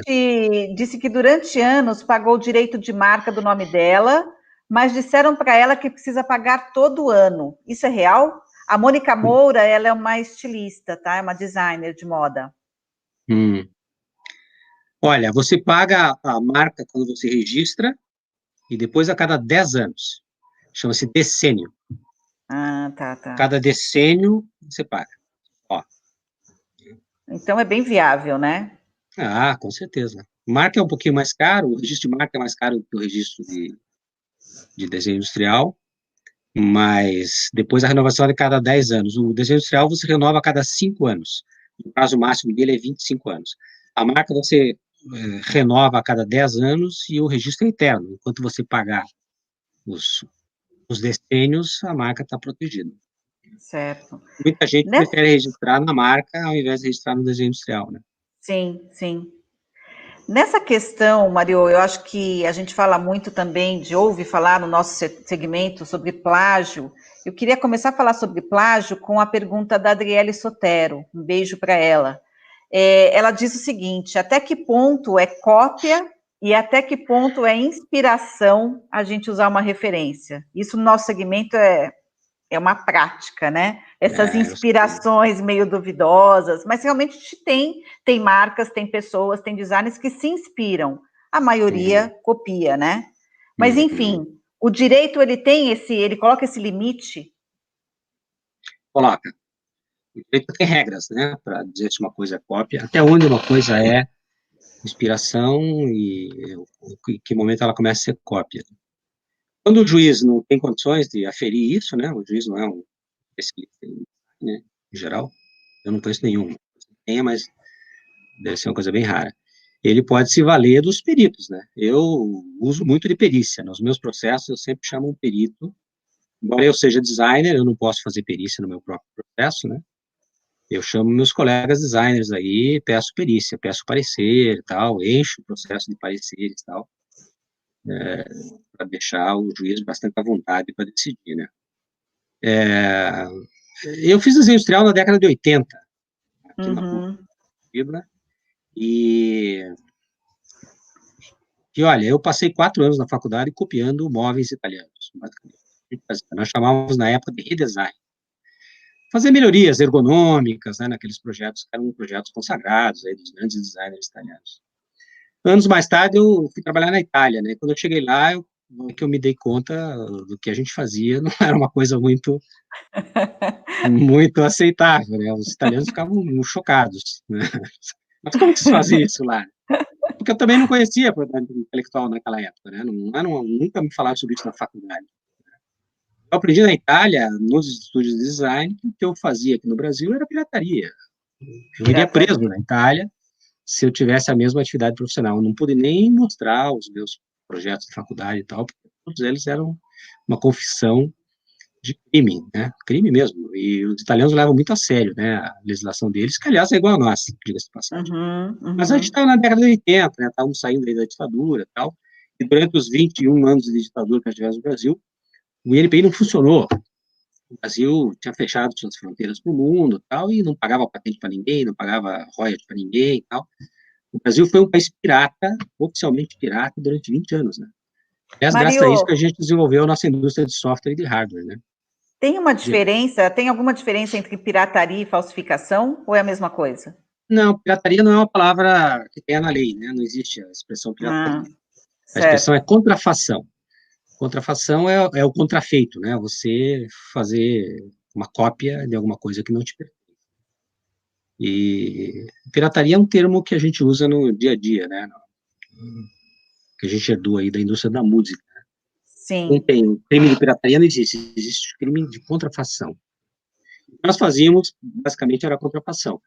disse que durante anos pagou o direito de marca do nome dela, mas disseram para ela que precisa pagar todo ano. Isso é real? A Mônica Moura, ela é uma estilista, tá? É uma designer de moda. Hum. Olha, você paga a marca quando você registra e depois a cada 10 anos. Chama-se decênio. Ah, tá, tá. Cada decênio você paga. Ó. Então é bem viável, né? Ah, com certeza. Marca é um pouquinho mais caro, o registro de marca é mais caro que o registro de desenho industrial, mas depois a renovação é de cada 10 anos. O desenho industrial você renova a cada 5 anos. O prazo máximo dele é 25 anos. A marca você renova a cada 10 anos e o registro é eterno. Enquanto você pagar os decênios, a marca está protegida. Certo. Muita gente Nessa... prefere registrar na marca ao invés de registrar no desenho industrial, né? Sim, sim. Nessa questão, Mario, eu acho que a gente fala muito também, ouve falar no nosso segmento sobre plágio. Eu queria começar a falar sobre plágio com a pergunta da Adriele Sotero. Um beijo para ela. Ela diz o seguinte: até que ponto é cópia e até que ponto é inspiração a gente usar uma referência? Isso no nosso segmento é uma prática, né? Essas Eu sei. inspirações meio duvidosas, mas realmente tem marcas, tem pessoas, tem designers que se inspiram. A maioria copia, né? Mas Uhum. enfim, o direito ele coloca esse limite. Coloca. O direito tem regras, né, para dizer se uma coisa é cópia, até onde uma coisa é inspiração e em que momento ela começa a ser cópia. Quando o juiz não tem condições de aferir isso, né, o juiz não é um especialista né, em geral, eu não conheço nenhum, tenha, mas deve ser uma coisa bem rara. Ele pode se valer dos peritos, né? Eu uso muito de perícia. Nos meus processos, eu sempre chamo um perito. Embora eu seja designer, eu não posso fazer perícia no meu próprio processo, né? Eu chamo meus colegas designers aí, peço perícia, peço parecer e tal, encho o processo de pareceres e tal, para deixar o juiz bastante à vontade para decidir, né? Eu fiz desenho industrial na década de 80, aqui na Uhum. Fibra, e olha, eu passei 4 anos na faculdade copiando móveis italianos, basicamente. Nós chamávamos na época de redesign. Fazer melhorias ergonômicas, né, naqueles projetos que eram projetos consagrados aí dos grandes designers italianos. Anos mais tarde, eu fui trabalhar na Itália, né? Quando eu cheguei lá, que eu me dei conta do que a gente fazia não era uma coisa muito aceitável, né? Os italianos ficavam chocados, né? Mas como que se fazia isso lá? Porque eu também não conhecia propriedade intelectual naquela época, né? Nunca me falaram sobre isso na faculdade. Eu aprendi na Itália, nos estúdios de design, que o que eu fazia aqui no Brasil era pirataria. Eu iria preso Pirataria. na Itália se eu tivesse a mesma atividade profissional. Eu não pude nem mostrar os meus projetos de faculdade e tal, porque todos eles eram uma confissão de crime, né? Crime mesmo. E os italianos levam muito a sério, né? A legislação deles, que aliás é igual a nossa, diga-se de passagem. Uhum, Mas a gente uhum. estava na década de 80, né? Estávamos saindo aí da ditadura e tal. E durante os 21 anos de ditadura que nós tivemos no Brasil, o INPI não funcionou. O Brasil tinha fechado suas fronteiras para o mundo tal, e não pagava patente para ninguém, não pagava royalties para ninguém e tal. O Brasil foi um país pirata, oficialmente pirata, durante 20 anos, né? Aliás, graças a isso que a Mario, gente desenvolveu a nossa indústria de software e de hardware, né? tem alguma diferença entre pirataria e falsificação ou é a mesma coisa? Não, pirataria não é uma palavra que tenha na lei, né? Não existe a expressão pirataria. A expressão é Certo. contrafação. Contrafação é o contrafeito, né? Você fazer uma cópia de alguma coisa que não te pertence. E pirataria é um termo que a gente usa no dia a dia, né? Que a gente herdou aí da indústria da música. Não Sim. tem crime de pirataria, não existe. Existe crime de contrafação. O que nós fazíamos, basicamente, era contrafação.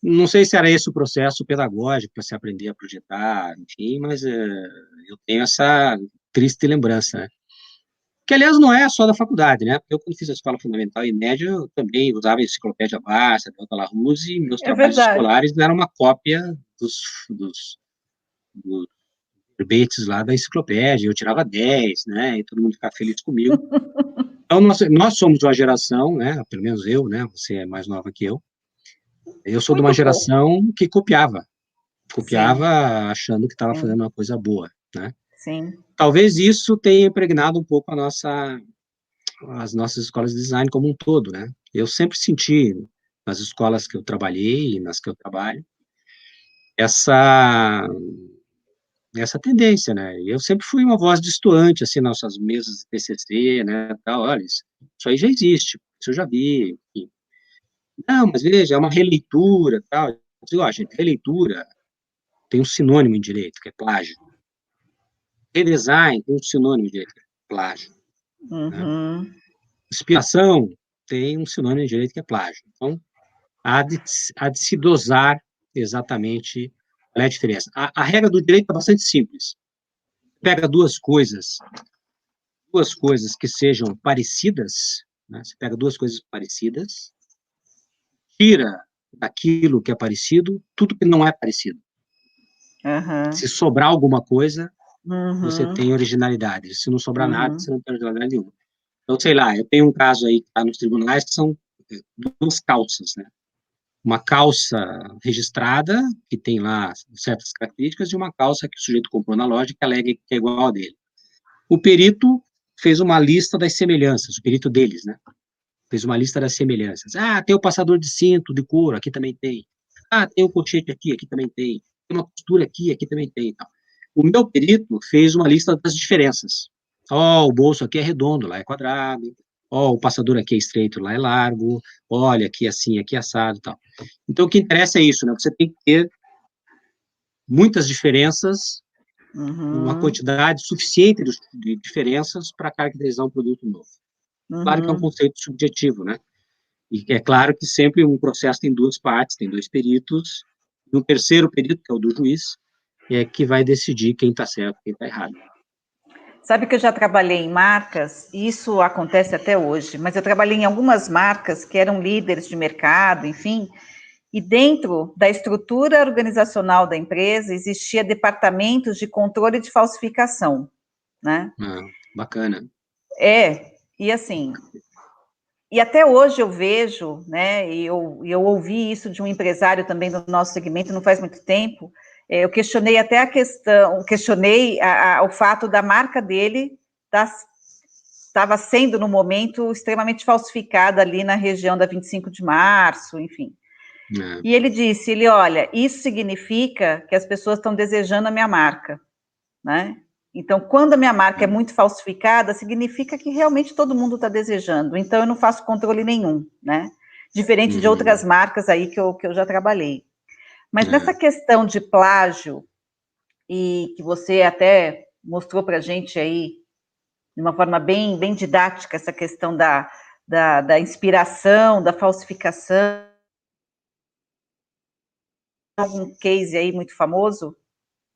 Não sei se era esse o processo pedagógico para se aprender a projetar, enfim, mas eu tenho essa triste lembrança, né? Que, aliás, não é só da faculdade, né? Eu, quando fiz a escola fundamental e média, eu também usava a enciclopédia Barça, Delta La Ruse, e meus É trabalhos verdade. escolares eram uma cópia dos verbetes lá da enciclopédia, eu tirava 10, né? E todo mundo ficava feliz comigo. Então, nós somos uma geração, né? Pelo menos eu, né? Você é mais nova que eu sou de uma Muito pouco. geração que Sim, copiava achando que estava sim, fazendo uma coisa boa, né? sim. Talvez isso tenha impregnado um pouco as nossas escolas de design como um todo, né? Eu sempre senti, nas escolas que eu trabalhei e nas que eu trabalho, essa, essa tendência, né? Eu sempre fui uma voz distoante, assim, nas nossas mesas de TCC, né, tal, olha, isso aí já existe, isso eu já vi, enfim. Não, mas veja, é uma releitura, tal. Eu digo, ó, gente, releitura tem um sinônimo em direito, que é plágio. Redesign tem um sinônimo em direito, que é plágio, né? Uhum. Inspiração tem um sinônimo em direito, que é plágio. Então, há de se dosar exatamente qual é a diferença. A regra do direito é bastante simples. Pega duas coisas que sejam parecidas, né? Você pega duas coisas parecidas, tira daquilo que é parecido tudo que não é parecido. Uhum. Se sobrar alguma coisa, você Uhum. tem originalidade. Se não sobrar nada, Uhum. você não tem originalidade nenhuma. Então, sei lá, eu tenho um caso aí que está nos tribunais que são duas calças, né? Uma calça registrada, que tem lá certas características, e uma calça que o sujeito comprou na loja que alega que é igual a dele. O perito fez uma lista das semelhanças, o perito deles, né? Fez uma lista das semelhanças. Ah, tem o passador de cinto de couro, aqui também tem. Ah, tem o colchete aqui também tem. Tem uma costura aqui também tem. Então, o meu perito fez uma lista das diferenças. Ó, o bolso aqui é redondo, lá é quadrado. Ó, o passador aqui é estreito, lá é largo. Olha, aqui é assim, aqui é assado, tal. Então, o que interessa é isso, né? Você tem que ter muitas diferenças, uma Uhum. quantidade suficiente de diferenças para caracterizar um produto novo. Claro que é um Uhum. conceito subjetivo, né? E é claro que sempre um processo tem duas partes, tem dois peritos, e um terceiro perito, que é o do juiz, que vai decidir quem está certo, quem está errado. Sabe que eu já trabalhei em marcas, e isso acontece até hoje, mas eu trabalhei em algumas marcas que eram líderes de mercado, enfim, e dentro da estrutura organizacional da empresa existia departamentos de controle de falsificação, né? Ah, bacana. E assim, e até hoje eu vejo, né, e eu ouvi isso de um empresário também do nosso segmento não faz muito tempo, eu questionei até a questão, questionei o fato da marca dele estava sendo, no momento, extremamente falsificada ali na região da 25 de março, enfim. Ah, E ele disse, olha, isso significa que as pessoas estão desejando a minha marca, né? Então, quando a minha marca é muito falsificada, significa que realmente todo mundo está desejando. Então, eu não faço controle nenhum, né? Diferente de outras uhum, marcas aí que eu já trabalhei. Mas nessa ah, questão de plágio, e que você até mostrou para a gente aí, de uma forma bem, bem didática, essa questão da inspiração, da falsificação, algum case aí muito famoso,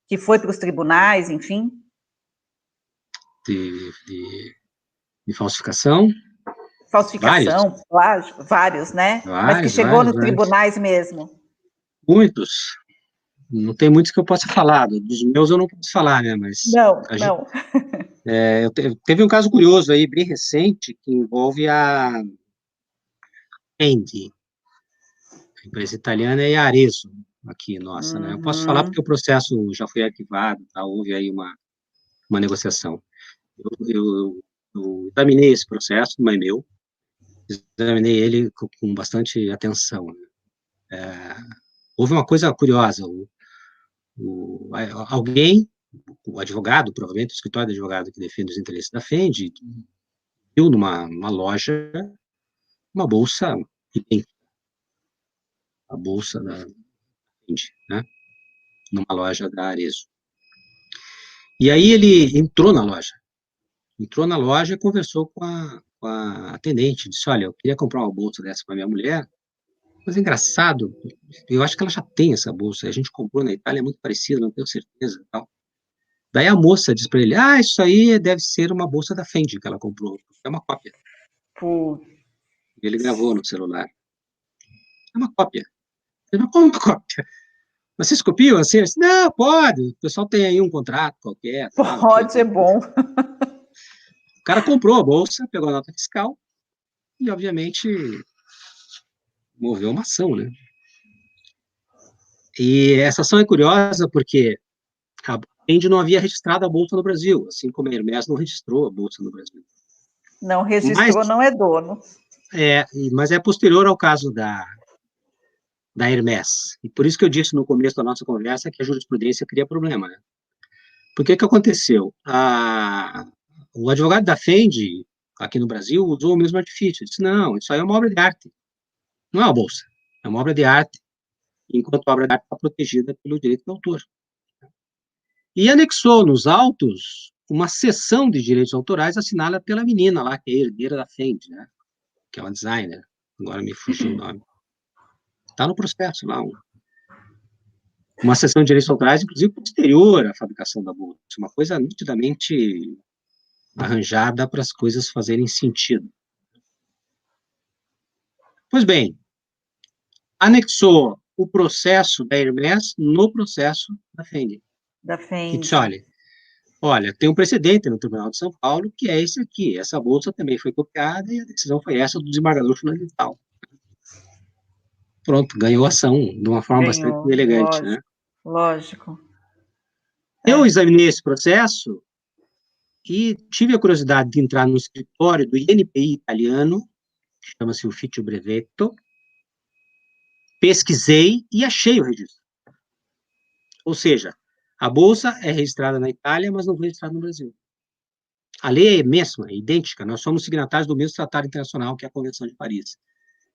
que foi para os tribunais, enfim? de falsificação, vários, Falsificação, plágio, vários, né? Mas que vários, chegou vários, nos vários, tribunais mesmo. muitos. Não tem muitos que eu possa falar, dos meus eu não posso falar, né, mas Não, não. teve um caso curioso aí, bem recente, que envolve a Engie, a empresa italiana, e a Arezzo, aqui, nossa, né? Eu posso falar porque Uhum, o processo já foi arquivado, tá? Houve aí uma negociação. Eu examinei esse processo, não é meu, examinei ele com bastante atenção, né? houve uma coisa curiosa, alguém, o advogado, provavelmente, o escritório de advogado que defende os interesses da Fendi, viu numa loja uma bolsa idêntica à bolsa da Fendi, né? Numa loja da Arezzo. E aí ele entrou na loja e conversou com a atendente, disse, olha, eu queria comprar uma bolsa dessa para minha mulher, mas é engraçado, eu acho que ela já tem essa bolsa, a gente comprou na Itália, é muito parecida, não tenho certeza, tal. Daí a moça disse para ele, isso aí deve ser uma bolsa da Fendi que ela comprou, é uma cópia. Putz. Ele gravou no celular. É uma cópia. Ele falou, como uma cópia? Mas vocês copiam assim? Disse, não, pode, o pessoal tem aí um contrato qualquer. Tal, Pode ser bom. O cara comprou a bolsa, pegou a nota fiscal e, obviamente, moveu uma ação, né? E essa ação é curiosa porque a Fendi não havia registrado a bolsa no Brasil, assim como a Hermès não registrou a bolsa no Brasil. Não registrou, não é dono. Mas é posterior ao caso da Hermès. E por isso que eu disse no começo da nossa conversa que a jurisprudência cria problema, né? Porque que aconteceu? O advogado da Fendi, aqui no Brasil, usou o mesmo artifício. Disse, não, isso aí é uma obra de arte. Não é uma bolsa, é uma obra de arte, enquanto a obra de arte está protegida pelo direito do autor. E anexou nos autos uma cessão de direitos autorais assinada pela menina lá, que é a herdeira da Fendi, né? Que é uma designer. Agora me fugiu o nome. Está no processo lá, uma cessão de direitos autorais, inclusive posterior à fabricação da bolsa. Uma coisa nitidamente arranjada para as coisas fazerem sentido. Pois bem, anexou o processo da Hermès no processo da Fendi. E disse, olha, tem um precedente no Tribunal de São Paulo, que é esse aqui. Essa bolsa também foi copiada e a decisão foi essa do desembargador fundamental. Pronto, ganhou a ação de uma forma bastante elegante, né? Lógico. Eu examinei esse processo e tive a curiosidade de entrar no escritório do INPI italiano, que chama-se Ufficio Brevetto, pesquisei e achei o registro. Ou seja, a bolsa é registrada na Itália, mas não foi registrada no Brasil. A lei é a mesma, é idêntica, nós somos signatários do mesmo tratado internacional, que é a Convenção de Paris.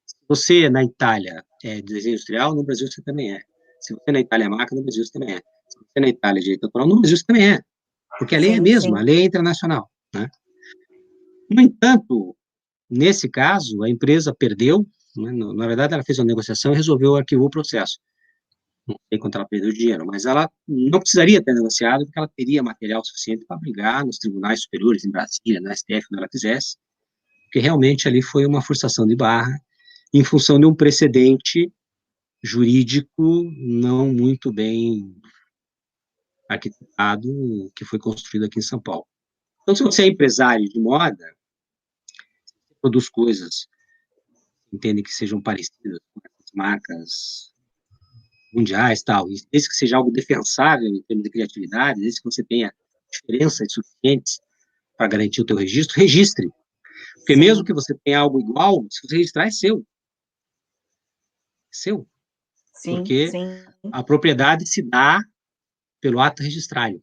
Se você, na Itália, é desenho industrial, no Brasil você também é. Se você, na Itália, é marca, no Brasil você também é. Se você, na Itália, é direito autoral, no Brasil você também é. Porque a lei é a mesma, a lei é internacional, né? No entanto, nesse caso, a empresa perdeu, né? Na verdade, ela fez uma negociação e resolveu arquivar o processo. Não sei quanto ela perdeu dinheiro, mas ela não precisaria ter negociado, porque ela teria material suficiente para brigar nos tribunais superiores, em Brasília, na STF, onde ela quisesse, porque realmente ali foi uma forçação de barra, em função de um precedente jurídico não muito bem arquitetado, que foi construído aqui em São Paulo. Então, se você é empresário de moda, produz coisas, entende que sejam parecidas com as marcas mundiais, tal, e desde que seja algo defensável em termos de criatividade, desde que você tenha diferenças suficientes para garantir o teu registro, registre. Porque mesmo que você tenha algo igual, se você registrar, é seu. Seu. Porque a propriedade se dá pelo ato registrário.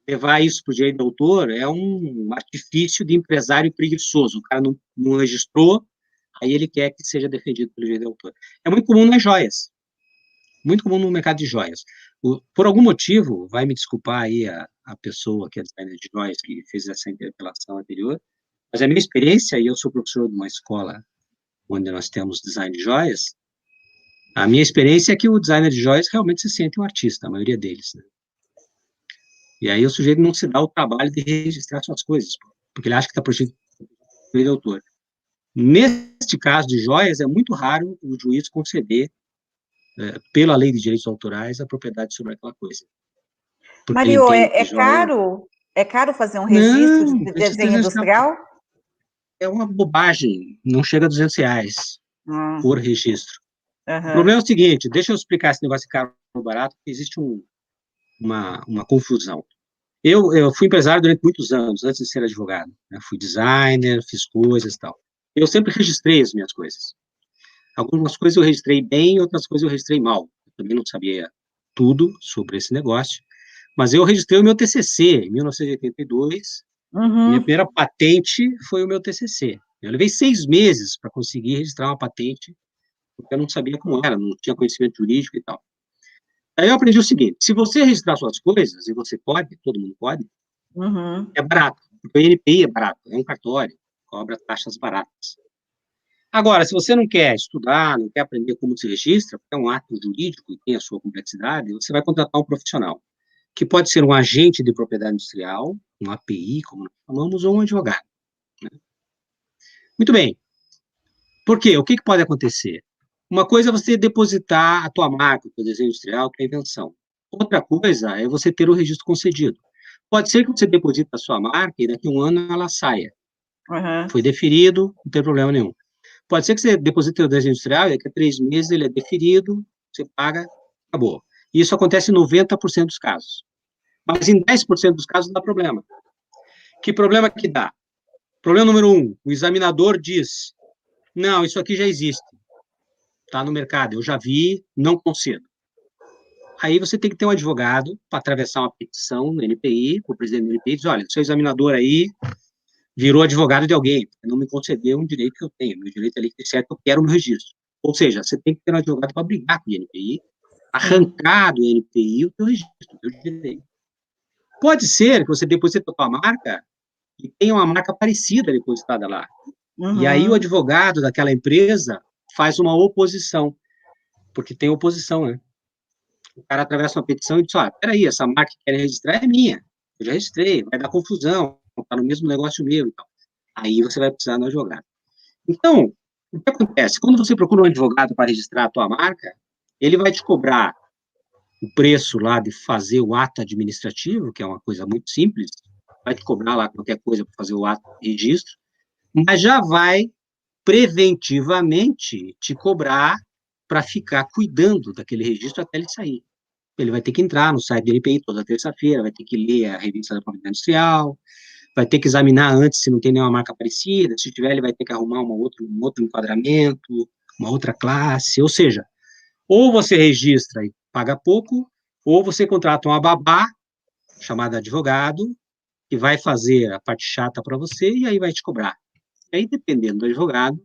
Levar isso para o direito do autor é um artifício de empresário preguiçoso. O cara não registrou, aí ele quer que seja defendido pelo direito do autor. É muito comum nas joias. Muito comum no mercado de joias. Por algum motivo, vai me desculpar aí a pessoa que é designer de joias, que fez essa interpelação anterior, mas a minha experiência, e eu sou professor de uma escola onde nós temos design de joias, a minha experiência é que o designer de joias realmente se sente um artista, a maioria deles, né? E aí o sujeito não se dá o trabalho de registrar suas coisas, porque ele acha que está protegido pelo autor. Neste caso de joias, é muito raro o juiz conceder, pela lei de direitos autorais, a propriedade sobre aquela coisa. Mario, é caro fazer um registro de desenho industrial? É uma bobagem, não chega a R$200 por registro. O problema é o seguinte, deixa eu explicar esse negócio de caro ou barato, porque existe uma confusão. Eu fui empresário durante muitos anos, antes de ser advogado, né? Fui designer, fiz coisas e tal. Eu sempre registrei as minhas coisas. Algumas coisas eu registrei bem, outras coisas eu registrei mal. Eu também não sabia tudo sobre esse negócio, mas eu registrei o meu TCC em 1982. Minha Uhum. primeira patente foi o meu TCC. Eu levei 6 meses para conseguir registrar uma patente, porque eu não sabia como era, não tinha conhecimento jurídico e tal. Aí eu aprendi o seguinte: se você registrar suas coisas, e você pode, todo mundo pode, Uhum. é barato. Porque o INPI é barato, é um cartório, cobra taxas baratas. Agora, se você não quer estudar, não quer aprender como se registra, porque é um ato jurídico e tem a sua complexidade, você vai contratar um profissional, que pode ser um agente de propriedade industrial, um API, como nós chamamos, ou um advogado. Muito bem. Por quê? O que pode acontecer? Uma coisa é você depositar a tua marca, o teu desenho industrial, tua invenção. Outra coisa é você ter o registro concedido. Pode ser que você deposite a sua marca e daqui a um ano ela saia. Uhum. Foi deferido, não tem problema nenhum. Pode ser que você deposite o desenho industrial e daqui a 3 meses ele é deferido, você paga, acabou. E isso acontece em 90% dos casos. Mas em 10% dos casos dá problema. Que problema que dá? Problema número 1, o examinador diz, não, isso aqui já existe, está no mercado, eu já vi, não concedo. Aí você tem que ter um advogado para atravessar uma petição no NPI, para o presidente do NPI, e diz, olha, seu examinador aí virou advogado de alguém, não me concedeu um direito que eu tenho, meu direito ali que disser que eu quero no registro. Ou seja, você tem que ter um advogado para brigar com o NPI, Sim. arrancar do NPI o teu registro, o teu direito. Pode ser que você deposite a tua marca e tenha uma marca parecida depositada lá. E aí o Uhum. advogado daquela empresa faz uma oposição, porque tem oposição, né? O cara atravessa uma petição e diz, olha, peraí, essa marca que querem registrar é minha, eu já registrei, vai dar confusão, está no mesmo negócio meu. Então. Aí você vai precisar do advogado. Então, o que acontece? Quando você procura um advogado para registrar a tua marca, ele vai te cobrar o preço lá de fazer o ato administrativo, que é uma coisa muito simples, vai te cobrar lá qualquer coisa para fazer o ato de registro, mas já vai preventivamente te cobrar para ficar cuidando daquele registro até ele sair. Ele vai ter que entrar no site do NPI toda terça-feira, vai ter que ler a revista da Propriedade Industrial, vai ter que examinar antes se não tem nenhuma marca parecida, se tiver ele vai ter que arrumar um outro enquadramento, uma outra classe, ou seja, ou você registra e paga pouco, ou você contrata uma babá, chamada advogado, que vai fazer a parte chata para você e aí vai te cobrar. E aí, dependendo do advogado,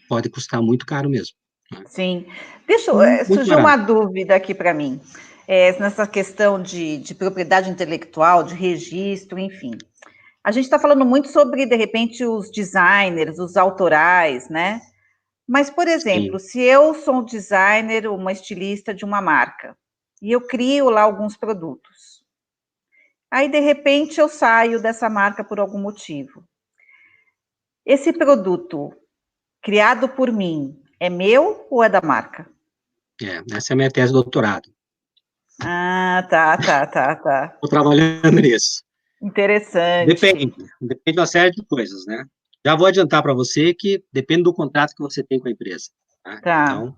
pode custar muito caro mesmo. Né? Sim. Deixa eu, Muito surgiu uma barato. dúvida aqui para mim. Nessa questão de propriedade intelectual, de registro, enfim. A gente está falando muito sobre, de repente, os designers, os autorais, né? Mas, por exemplo, Sim. se eu sou um designer, uma estilista de uma marca, e eu crio lá alguns produtos, aí, de repente, eu saio dessa marca por algum motivo. Esse produto criado por mim é meu ou é da marca? Essa é a minha tese de doutorado. Ah, tá. Estou trabalhando nisso. Interessante. Depende de uma série de coisas, né? Já vou adiantar para você que depende do contrato que você tem com a empresa. Tá? Tá. Então,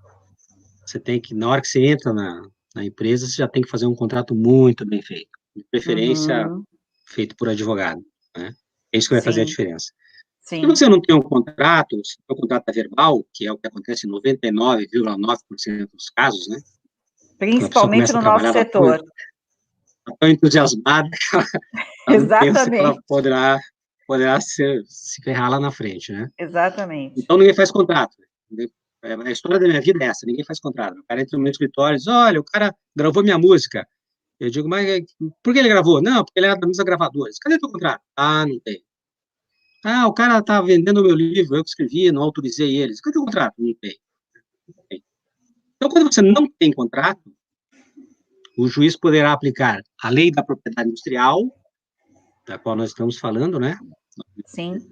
você tem que, na hora que você entra na empresa, você já tem que fazer um contrato muito bem feito, de preferência Uhum. feito por advogado. Né? É isso que vai fazer a Sim, diferença. Se sim. você não tem um contrato, se o contrato é verbal, que é o que acontece em 99,9% dos casos, né? Quando a pessoa Principalmente começa a no nosso trabalhar, ela setor. está tão entusiasmada que ela não pensa que ela Exatamente, poderá se ferrar lá na frente, né? exatamente. Então, ninguém faz contrato. A história da minha vida é essa, ninguém faz contrato. O cara entra no meu escritório e diz, olha, o cara gravou minha música. Eu digo, mas por que ele gravou? Não, porque ele era da mesa gravadora. Cadê teu contrato? Ah, não tem. Ah, o cara tá vendendo o meu livro, eu que escrevi, não autorizei eles. Cadê o contrato? Não tem. Não tem. Então, quando você não tem contrato, o juiz poderá aplicar a lei da propriedade industrial, da qual nós estamos falando, né? Sim.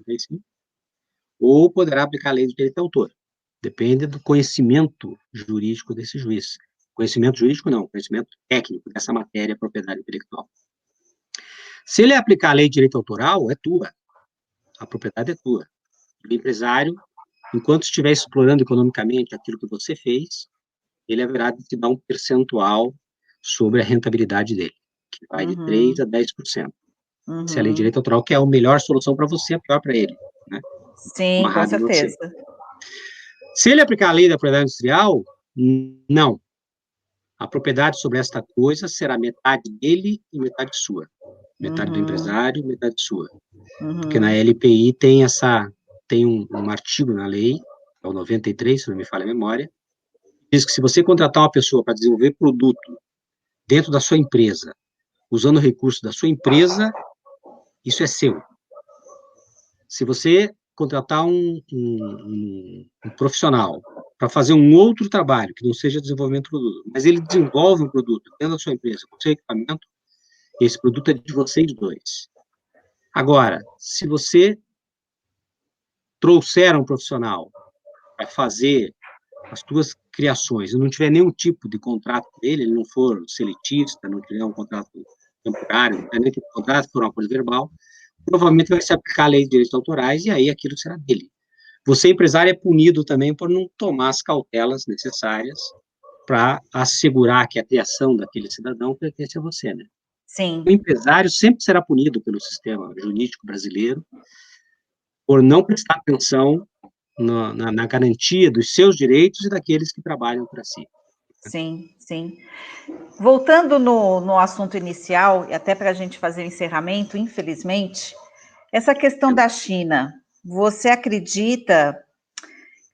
Ou poderá aplicar a lei do direito de autor. Depende do conhecimento jurídico desse juiz. Conhecimento jurídico não, conhecimento técnico dessa matéria, propriedade intelectual. Se ele aplicar a lei de direito autoral, é tua. A propriedade é tua. O empresário, enquanto estiver explorando economicamente aquilo que você fez, ele haverá de te dar um percentual sobre a rentabilidade dele, que vai de 3% Uhum, a 10%. Se a lei de uhum. direito autoral, que é a melhor solução para você, é pior para ele. Né? Sim, com Amarrado em você. certeza. Se ele aplicar a lei da propriedade industrial, não. A propriedade sobre esta coisa será metade dele e metade sua. Metade do empresário e metade sua. Porque na LPI tem um artigo na lei, é o 93, se não me falha a memória, diz que se você contratar uma pessoa para desenvolver produto dentro da sua empresa, usando recursos da sua empresa, isso é seu. Se você contratar um profissional para fazer um outro trabalho, que não seja desenvolvimento de produto, mas ele desenvolve um produto dentro da sua empresa, com seu equipamento, esse produto é de vocês dois. Agora, se você trouxer um profissional para fazer as suas criações e não tiver nenhum tipo de contrato dele, ele não for seletista, não tiver um contrato temporário, não tiver nenhum tipo de contrato, for um acordo verbal, provavelmente vai se aplicar a lei de direitos autorais e aí aquilo será dele. Você, empresário, é punido também por não tomar as cautelas necessárias para assegurar que a criação daquele cidadão pertence a você, né? Sim. O empresário sempre será punido pelo sistema jurídico brasileiro por não prestar atenção na garantia dos seus direitos e daqueles que trabalham para si. Sim, sim. Voltando no assunto inicial, e até para a gente fazer o encerramento, infelizmente, essa questão da China, você acredita,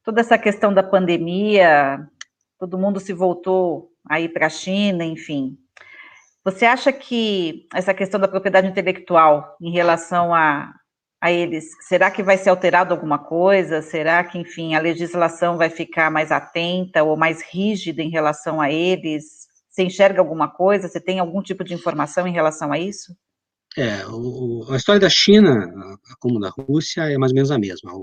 toda essa questão da pandemia, todo mundo se voltou aí para a China, enfim, você acha que essa questão da propriedade intelectual em relação a eles, será que vai ser alterado alguma coisa? Será que, enfim, a legislação vai ficar mais atenta ou mais rígida em relação a eles? Você enxerga alguma coisa? Você tem algum tipo de informação em relação a isso? A história da China, como da Rússia, é mais ou menos a mesma.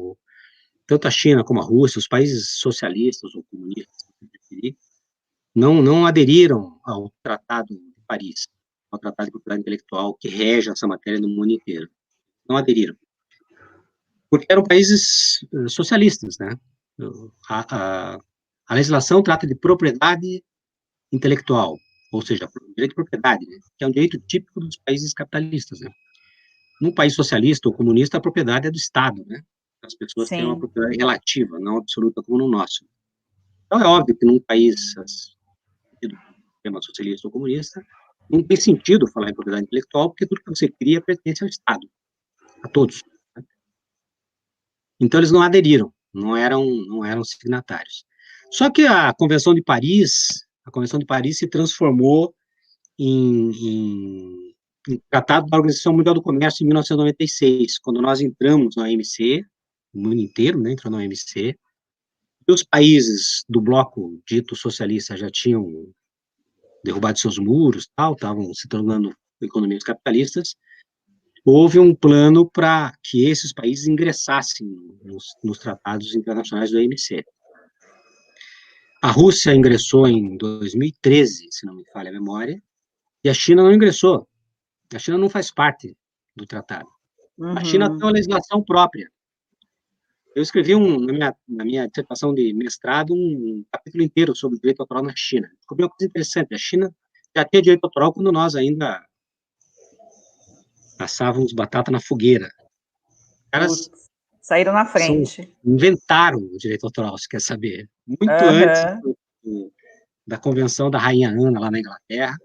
Tanto a China como a Rússia, os países socialistas ou comunistas, não aderiram ao Tratado de Paris, ao Tratado de Propriedade Intelectual que rege essa matéria no mundo inteiro. Não aderiram. Porque eram países socialistas, né? A legislação trata de propriedade intelectual, ou seja, direito de propriedade, né? Que é um direito típico dos países capitalistas, né? Num país socialista ou comunista, a propriedade é do Estado, né? As pessoas têm uma Sim. propriedade relativa, não absoluta como no nosso. Então, é óbvio que num país do sistema socialista ou comunista, não tem sentido falar em propriedade intelectual, porque tudo que você cria pertence ao Estado, a todos. Né? Então, eles não aderiram, não eram signatários. Só que a Convenção de Paris se transformou em Tratado da Organização Mundial do Comércio em 1996, quando nós entramos na OMC, o mundo inteiro, né, entrou na OMC, e os países do bloco dito socialista já tinham derrubado seus muros, estavam se tornando economias capitalistas, houve um plano para que esses países ingressassem nos tratados internacionais do OMC. A Rússia ingressou em 2013, se não me falha a memória, e a China não ingressou. A China não faz parte do tratado. A China tem uma legislação própria. Eu escrevi na minha dissertação de mestrado um capítulo inteiro sobre o direito autoral na China. Descobri uma coisa interessante. A China já tinha direito autoral quando nós ainda assávamos batata na fogueira. Os caras saíram na frente. Inventaram o direito autoral, se quer saber. Muito antes da Convenção da Rainha Ana, lá na Inglaterra,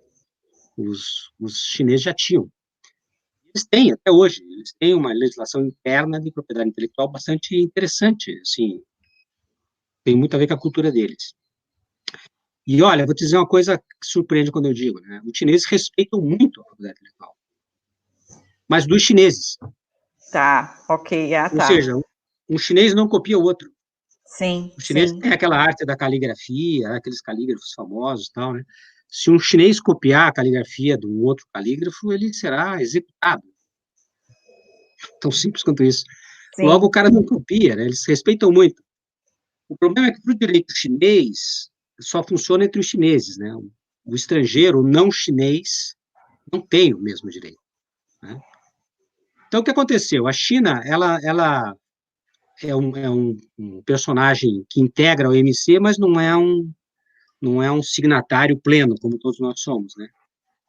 os chineses já tinham. Eles têm, até hoje, eles têm uma legislação interna de propriedade intelectual bastante interessante, assim, tem muito a ver com a cultura deles. E, olha, vou te dizer uma coisa que surpreende quando eu digo, né? Os chineses respeitam muito a propriedade intelectual, mas dos chineses. Tá, ok, Ou seja, um chinês não copia o outro. Sim, o chinês tem aquela arte da caligrafia, aqueles calígrafos famosos e tal, né? Se um chinês copiar a caligrafia de um outro calígrafo, ele será executado. Tão simples quanto isso. Sim. Logo, o cara não copia, né? Eles respeitam muito. O problema é que, para o direito chinês, só funciona entre os chineses, né? O estrangeiro, o não chinês, não tem o mesmo direito. Né? Então, o que aconteceu? A China, ela é um personagem que integra o OMC, mas não é um signatário pleno, como todos nós somos, né?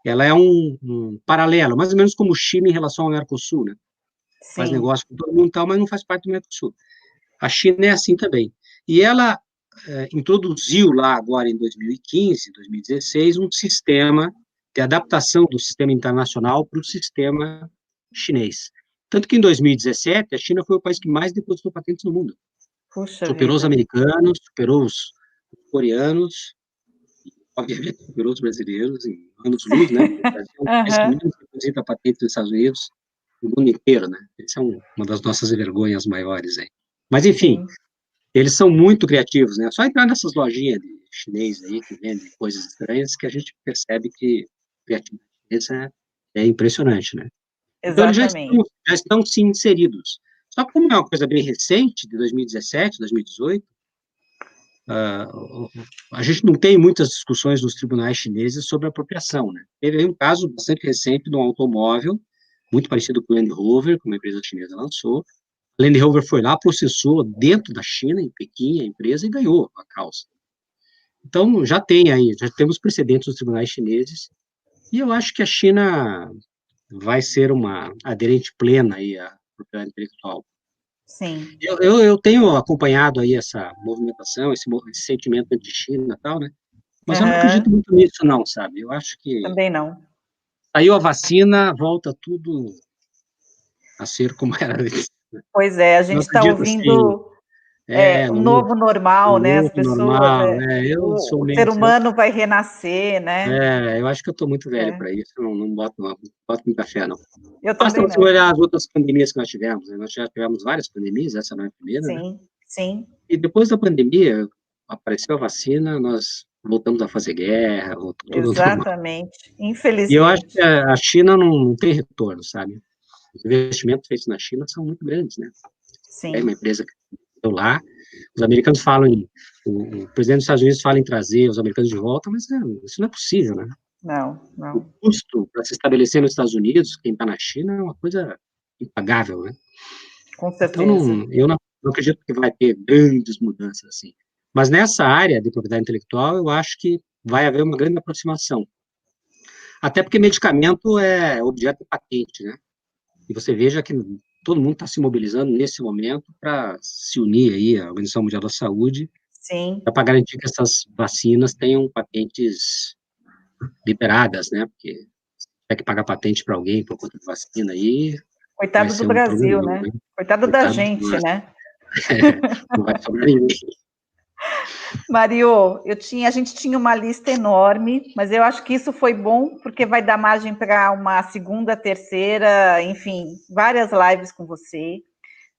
Ela é um paralelo, mais ou menos como o Chile em relação ao Mercosul, né? Faz negócio com todo mundo e tal, mas não faz parte do Mercosul. A China é assim também. E ela introduziu lá agora em 2015, 2016, um sistema de adaptação do sistema internacional para o sistema chinês. Tanto que em 2017, a China foi o país que mais depositou patentes no mundo. Puxa Superou os vida. americanos, superou os coreanos, obviamente superou os brasileiros em anos-luz, né? O Brasil é um país que Aham. menos deposita patentes nos Estados Unidos, no mundo inteiro, né? Essa é uma das nossas vergonhas maiores aí. Mas, enfim, Sim, eles são muito criativos, né? Só entrar nessas lojinhas de chinês aí, que vendem coisas estranhas, que a gente percebe que a criatividade chinesa é impressionante, né? Então, eles exatamente. já estão sim, inseridos. Só que como é uma coisa bem recente, de 2017, 2018, a gente não tem muitas discussões nos tribunais chineses sobre apropriação, né? Teve aí um caso bastante recente de um automóvel, muito parecido com o Land Rover, que uma empresa chinesa lançou. A Land Rover foi lá, processou dentro da China, em Pequim, a empresa, e ganhou a causa. Então, já tem aí, já temos precedentes nos tribunais chineses, e eu acho que a China vai ser uma aderente plena aí à propriedade intelectual. Sim. Eu tenho acompanhado aí essa movimentação, esse sentimento anti-China e tal, né? Mas eu não acredito Aham. muito nisso, não, sabe? Eu acho que Também não. saiu a vacina, volta tudo a ser como era antes. Pois é, a Eu gente está acredito, assim, ouvindo o novo no normal, né? As novo pessoas, normal, né? Eu sou o meio ser assim, humano vai renascer, né? eu acho que eu estou muito velho É, para isso, eu não boto muita fé, não. eu Basta também você não. olhar as outras pandemias que nós tivemos, né? Nós já tivemos várias pandemias, essa não é a primeira, né? Sim, sim, E depois da pandemia, apareceu a vacina, nós voltamos a fazer guerra, voltou tudo ao normal. exatamente. E eu acho que Infelizmente. a China não tem retorno, sabe? Os investimentos feitos na China são muito grandes, né? É uma Sim. empresa que estou lá, os americanos falam o presidente dos Estados Unidos fala em trazer os americanos de volta, mas isso não é possível, né? Não, O não. custo para se estabelecer nos Estados Unidos, quem está na China, é uma coisa impagável, né? Com Então, certeza. eu não acredito que vai ter grandes mudanças assim. Mas nessa área de propriedade intelectual, eu acho que vai haver uma grande aproximação. Até porque medicamento é objeto de patente, né? E você veja que todo mundo está se mobilizando nesse momento para se unir aí à Organização Mundial da Saúde Sim. para garantir que essas vacinas tenham patentes liberadas, né? Porque tem que pagar patente para alguém por conta de vacina aí, vai Coitado do ser um Brasil, problemão, né? né? Coitado da Coitado de gente, nós. né? Não vai sobrar ninguém. Mario, a gente tinha uma lista enorme, mas eu acho que isso foi bom, porque vai dar margem para uma segunda, terceira, enfim, várias lives com você.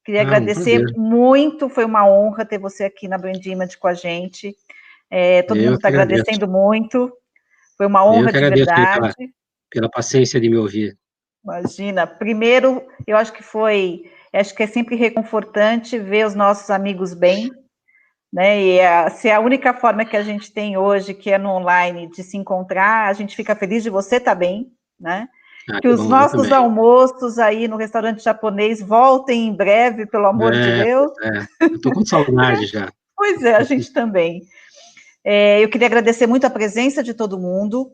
Queria Ah, um prazer. agradecer muito, foi uma honra ter você aqui na Brand Image com a gente. Todo mundo Eu está que agradeço. agradecendo muito, foi uma Eu honra que de agradeço aí verdade. pela paciência de me ouvir. Imagina, primeiro, eu acho que é sempre reconfortante ver os nossos amigos bem, né? E se é a única forma que a gente tem hoje, que é no online, de se encontrar, a gente fica feliz de você estar bem, né? Ah, Que que os bom, eu nossos também. almoços aí no restaurante japonês voltem em breve, pelo amor de Deus. Pois é. Eu tô com saudade já. Pois é, a gente também. Eu queria agradecer muito a presença de todo mundo.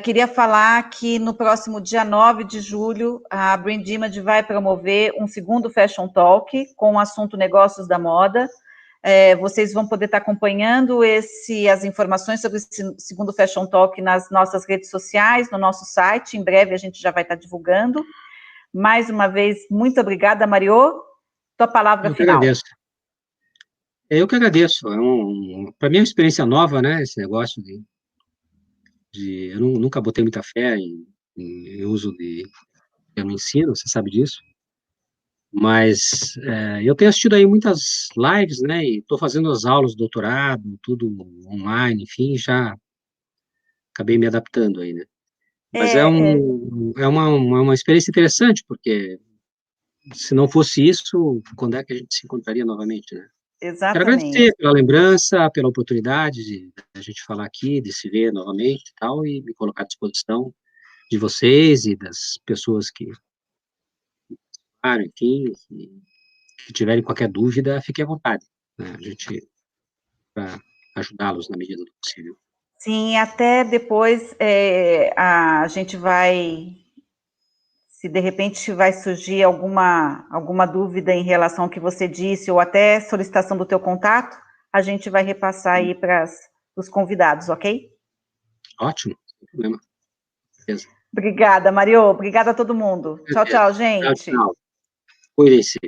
Queria falar que no próximo dia 9 de julho, a Brand Image vai promover um segundo Fashion Talk com o assunto negócios da moda. Vocês vão poder estar acompanhando as informações sobre esse segundo Fashion Talk nas nossas redes sociais, no nosso site. Em breve a gente já vai estar divulgando. Mais uma vez, muito obrigada, Mariô. Tua palavra Eu que final. agradeço. Eu que agradeço. Para mim é uma experiência nova, né? Esse negócio eu nunca botei muita fé em uso eu não ensino, você sabe disso. Mas eu tenho assistido aí muitas lives, né? E estou fazendo as aulas do doutorado, tudo online, enfim, já acabei me adaptando aí, né? Mas é uma experiência interessante, porque se não fosse isso, quando é que a gente se encontraria novamente, né? Quero Exatamente. agradecer pela lembrança, pela oportunidade de a gente falar aqui, de se ver novamente e tal, e me colocar à disposição de vocês e das pessoas que, enfim, que tiverem qualquer dúvida, fiquem à vontade, né? A gente, para ajudá-los na medida do possível. Sim, até depois a gente vai Se de repente vai surgir alguma dúvida em relação ao que você disse, ou até solicitação do teu contato, a gente vai repassar aí para os convidados, ok? Ótimo, sem problema. Beleza. Obrigada, Mario. Obrigada a todo mundo. Tchau, tchau, Tchau, gente. tchau. Cuidem-se.